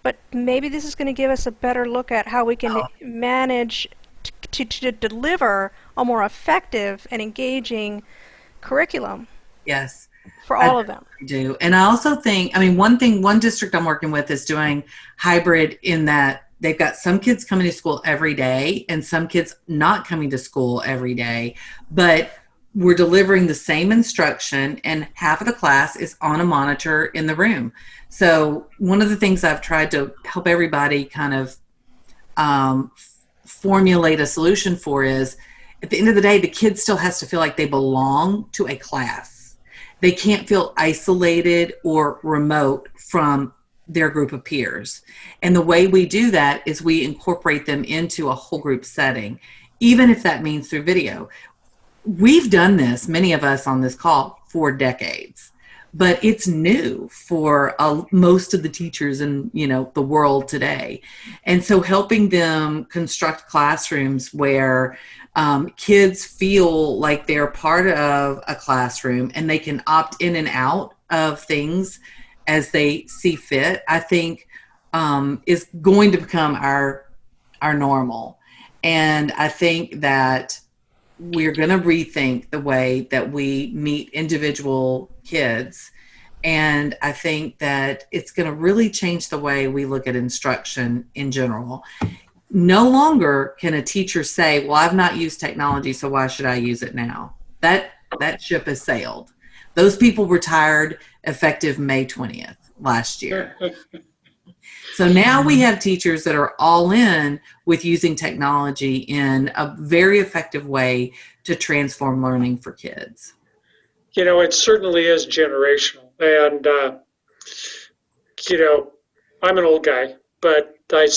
But maybe this is going to give us a better look at how we can manage to deliver a more effective and engaging curriculum. Yes. For all of them. I do. And I also think, one district I'm working with is doing hybrid, in that they've got some kids coming to school every day and some kids not coming to school every day, but we're delivering the same instruction and half of the class is on a monitor in the room. So one of the things I've tried to help everybody kind of formulate a solution for is, at the end of the day, the kid still has to feel like they belong to a class. They can't feel isolated or remote from their group of peers. And the way we do that is we incorporate them into a whole group setting, even if that means through video. We've done this, many of us on this call, for decades, but it's new for most of the teachers in the world today. And so helping them construct classrooms where kids feel like they're part of a classroom and they can opt in and out of things as they see fit, I think is going to become our normal. And I think that we're going to rethink the way that we meet individual kids. And I think that it's going to really change the way we look at instruction in general. No longer can a teacher say, well, I've not used technology, so why should I use it now? That ship has sailed. Those people retired effective May 20th last year. So now we have teachers that are all in with using technology in a very effective way to transform learning for kids. It certainly is generational. And, I'm an old guy, but I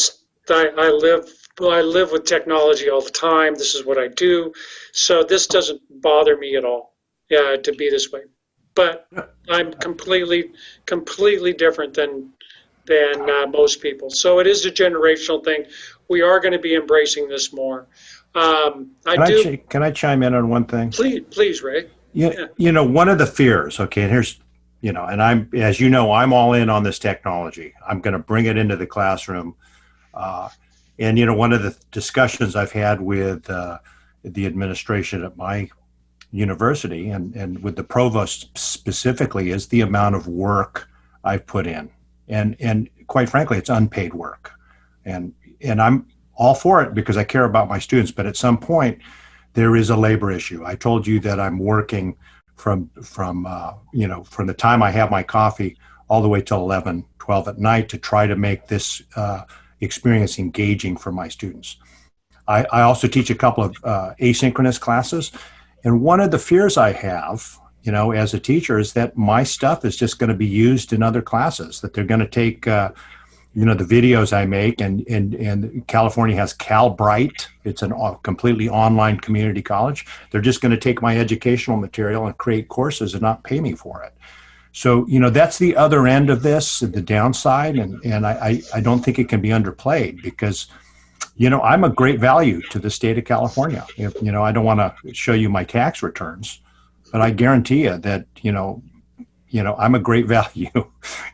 live with technology all the time. This is what I do. So this doesn't bother me at all to be this way. But I'm completely different than most people. So it is a generational thing. We are going to be embracing this more. Can I chime in on one thing? Please, Ray. Yeah. One of the fears, okay, and here's, and I'm all in on this technology. I'm going to bring it into the classroom. And one of the discussions I've had with the administration at my university and with the provost specifically is the amount of work I've put in. And quite frankly, it's unpaid work. And I'm all for it because I care about my students. But at some point, there is a labor issue. I told you that I'm working from the time I have my coffee all the way till 11, 12 at night to try to make this experience engaging for my students. I also teach a couple of asynchronous classes. And one of the fears I have, as a teacher, is that my stuff is just going to be used in other classes, that they're going to take, the videos I make, and California has CalBrite. It's a completely online community college. They're just going to take my educational material and create courses and not pay me for it. So, that's the other end of this, the downside. And I don't think it can be underplayed because, I'm a great value to the state of California. If, I don't want to show you my tax returns, but I guarantee you that, I'm a great value.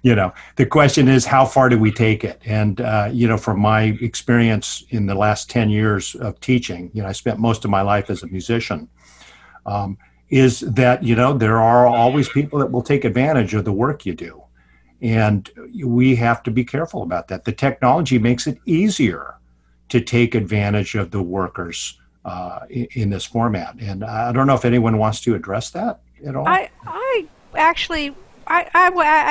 The question is, how far do we take it? And, from my experience in the last 10 years of teaching, I spent most of my life as a musician, is that, there are always people that will take advantage of the work you do. And we have to be careful about that. The technology makes it easier to take advantage of the workers in this format. And I don't know if anyone wants to address that at all. I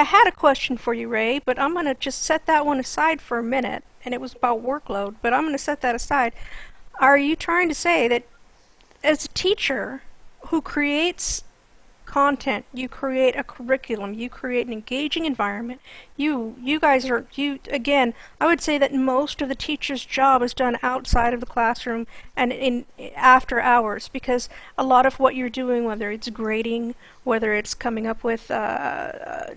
had a question for you, Ray, but I'm going to just set that one aside for a minute. And it was about workload, but I'm going to set that aside. Are you trying to say that as a teacher who creates content, you create a curriculum, you create an engaging environment, again, I would say that most of the teacher's job is done outside of the classroom and in after hours, because a lot of what you're doing, whether it's grading, whether it's coming up with the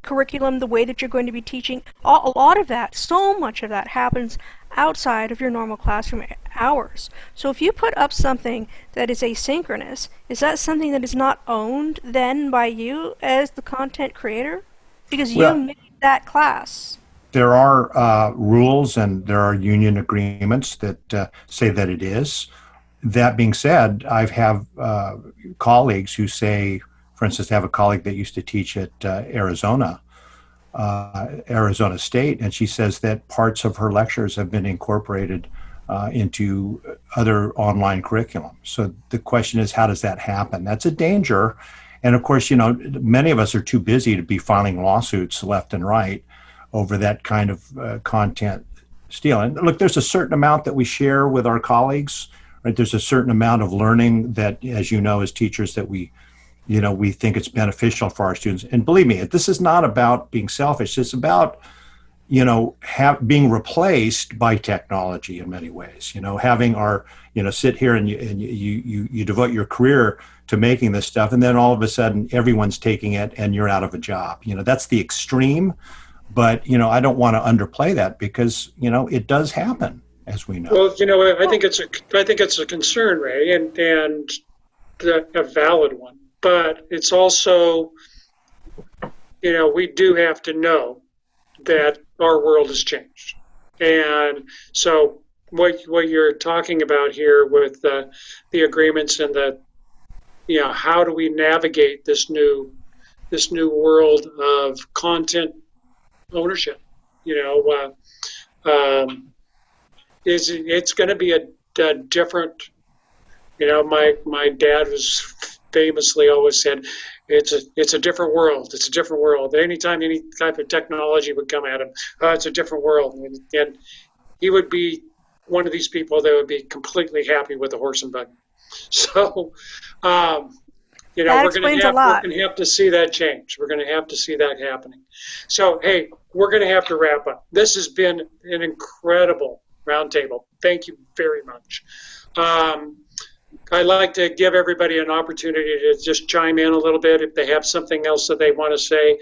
curriculum, the way that you're going to be teaching, a lot of that, so much of that happens outside of your normal classroom hours. So if you put up something that is asynchronous, is that something that is not owned then by you as the content creator? Because you made that class. There are rules and there are union agreements that say that it is. That being said, I have colleagues who say, for instance, I have a colleague that used to teach at Arizona State, and she says that parts of her lectures have been incorporated into other online curriculum. So the question is, how does that happen? That's a danger. And of course, many of us are too busy to be filing lawsuits left and right over that kind of content steal. And look, there's a certain amount that we share with our colleagues, right? There's a certain amount of learning that, as as teachers, that we think it's beneficial for our students. And believe me, this is not about being selfish. It's about, being replaced by technology in many ways. Having our, sit here and you devote your career to making this stuff, and then all of a sudden everyone's taking it and you're out of a job. That's the extreme. But, I don't want to underplay that because, it does happen, as we know. Well, I think it's a concern, Ray, and a valid one. But it's also, we do have to know that our world has changed. And so what you're talking about here with the agreements and how do we navigate this new world of content ownership? It's going to be a different, my dad was famously always said, it's a different world. It's a different world. Anytime any type of technology would come at him, it's a different world. And he would be one of these people that would be completely happy with a horse and buggy. So, we're going to have to see that change. We're going to have to see that happening. So, hey, we're going to have to wrap up. This has been an incredible roundtable. Thank you very much. I'd like to give everybody an opportunity to just chime in a little bit if they have something else that they want to say.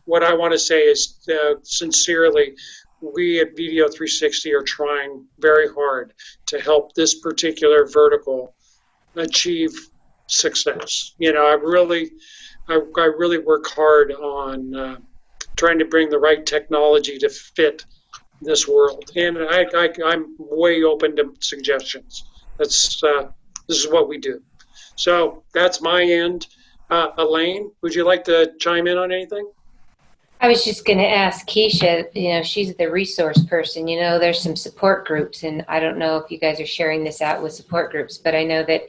What I want to say is sincerely, we at VDO 360 are trying very hard to help this particular vertical achieve success. I really work hard on trying to bring the right technology to fit this world, and I'm way open to suggestions. This is what we do. So that's my end. Elaine, would you like to chime in on anything? I was just going to ask Kecia, she's the resource person. There's some support groups, and I don't know if you guys are sharing this out with support groups, but I know that,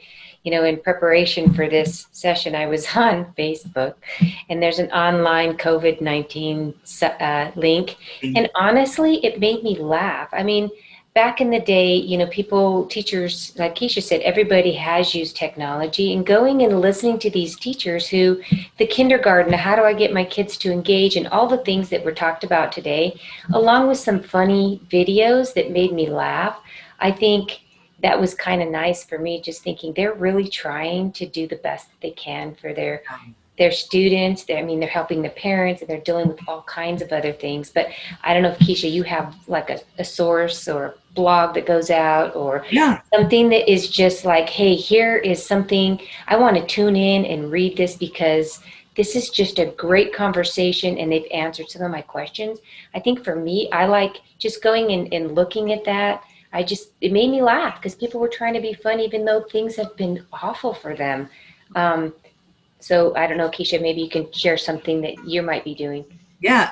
in preparation for this session, I was on Facebook, and there's an online COVID-19 link. And honestly, it made me laugh. I mean, back in the day, teachers, like Kecia said, everybody has used technology, and going and listening to these teachers who, the kindergarten, how do I get my kids to engage, and all the things that were talked about today, along with some funny videos that made me laugh. I think that was kind of nice for me, just thinking they're really trying to do the best that they can for their students. They're helping the parents, and they're dealing with all kinds of other things. But I don't know if, Kecia, you have like a source or a blog that goes out, or something that is just like, hey, here is something I want to tune in and read this, because this is just a great conversation and they've answered some of my questions. I think for me, I like just going and looking at that. It made me laugh because people were trying to be fun, even though things have been awful for them. So I don't know, Kecia, maybe you can share something that you might be doing. Yeah,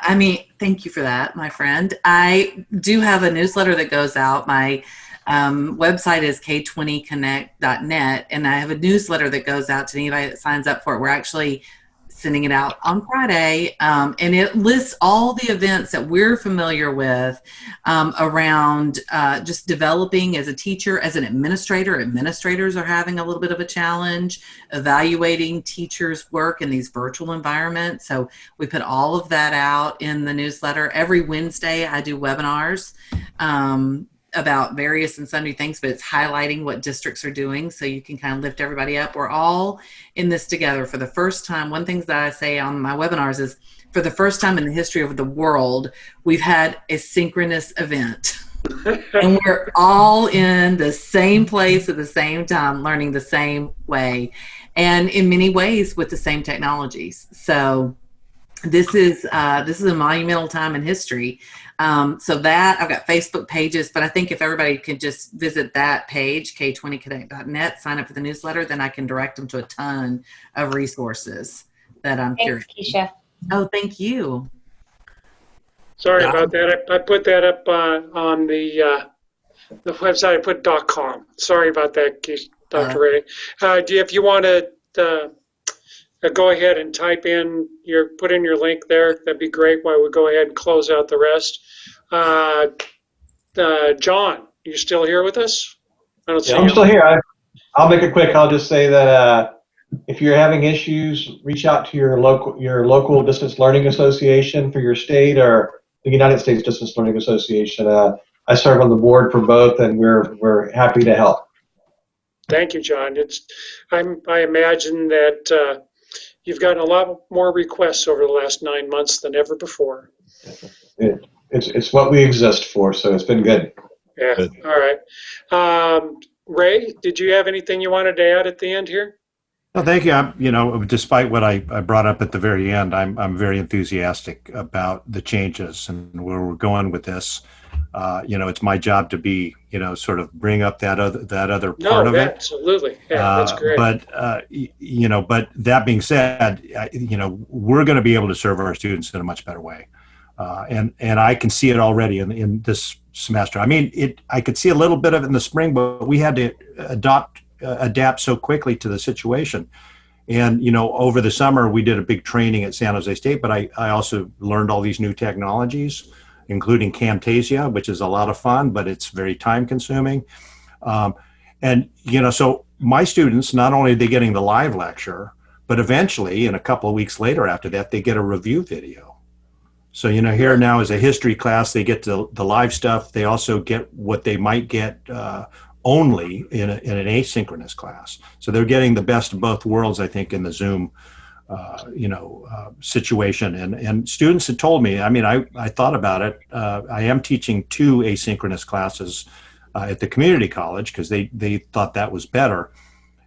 thank you for that, my friend. I do have a newsletter that goes out. My website is k20connect.net, and I have a newsletter that goes out to anybody that signs up for it. We're actually sending it out on Friday, and it lists all the events that we're familiar with around just developing as a teacher, as an administrator. Administrators are having a little bit of a challenge evaluating teachers' work in these virtual environments. So we put all of that out in the newsletter. Every Wednesday I do webinars about various and sundry things, but it's highlighting what districts are doing so you can kind of lift everybody up. We're all in this together for the first time. One thing that I say on my webinars is, for the first time in the history of the world, we've had a synchronous event. And we're all in the same place at the same time, learning the same way, and in many ways with the same technologies. So this is a monumental time in history. So that I've got Facebook pages, but I think if everybody could just visit that page, k20connect.net, sign up for the newsletter, then I can direct them to a ton of resources that I'm curious. Thanks, Kecia. Oh, thank you. Sorry about that. I put that up on the website. I put .com. Sorry about that, Dr. Ray. If you want to go ahead and put in your link there, that'd be great while we go ahead and close out the rest. John, you still here with us? I don't see I'm still here. I'll make it quick. I'll just say that if you're having issues, reach out to your local distance learning association for your state, or the United States Distance Learning Association. I serve on the board for both, and we're happy to help. Thank you, John. I imagine that you've gotten a lot more requests over the last 9 months than ever before. It's what we exist for, so it's been good. Yeah. Good. All right. Ray, did you have anything you wanted to add at the end here? No, thank you. Despite what I brought up at the very end, I'm very enthusiastic about the changes and where we're going with this. It's my job to be, sort of bring up that other part of it. Absolutely. Yeah, that's great. But that being said, we're going to be able to serve our students in a much better way. And I can see it already in this semester. I could see a little bit of it in the spring, but we had to adapt so quickly to the situation. And, over the summer, we did a big training at San Jose State, but I also learned all these new technologies, including Camtasia, which is a lot of fun, but it's very time consuming. So my students, not only are they getting the live lecture, but eventually, in a couple of weeks later after that, they get a review video. So, here now is a history class, they get the live stuff. They also get what they might get only in an asynchronous class. So they're getting the best of both worlds, I think, in the Zoom situation. And students had told me, I thought about it. I am teaching 2 asynchronous classes at the community college because they thought that was better.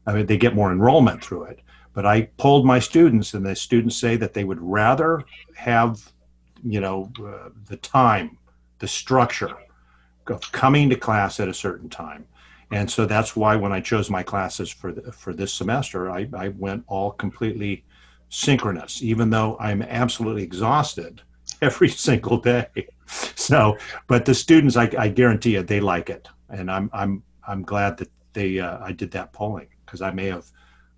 They get more enrollment through it. But I polled my students, and the students say that they would rather have, the time, the structure of coming to class at a certain time. And so that's why when I chose my classes for this semester, I went all completely synchronous, even though I'm absolutely exhausted every single day. So, but the students, I guarantee you, they like it, and I'm glad that I did that polling. because I may have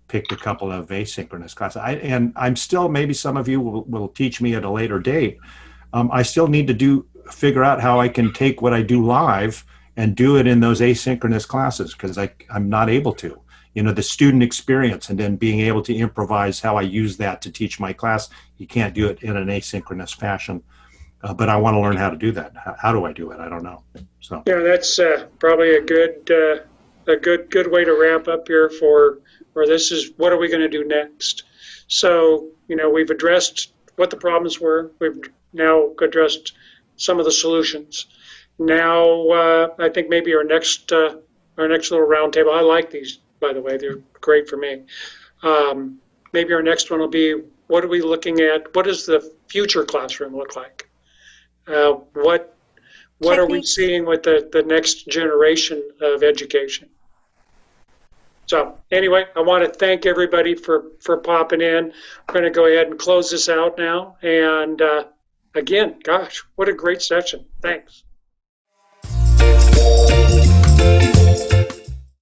picked a couple of asynchronous classes. And I'm still, maybe some of you will teach me at a later date. I still need to figure out how I can take what I do live and do it in those asynchronous classes, because I'm not able to. The student experience and then being able to improvise how I use that to teach my class. You can't do it in an asynchronous fashion, but I want to learn how to do that. How do I do it? I don't know. So yeah, that's probably a good way to wrap up here for this is what are we going to do next. So we've addressed what the problems were. We've now addressed some of the solutions. Now I think maybe our next little roundtable. I like these. By the way, they're great for me. Maybe our next one will be, what are we looking at? What does the future classroom look like? What are we seeing with the next generation of education? So anyway, I want to thank everybody for popping in. We're going to go ahead and close this out now. And again, gosh, what a great session. Thanks.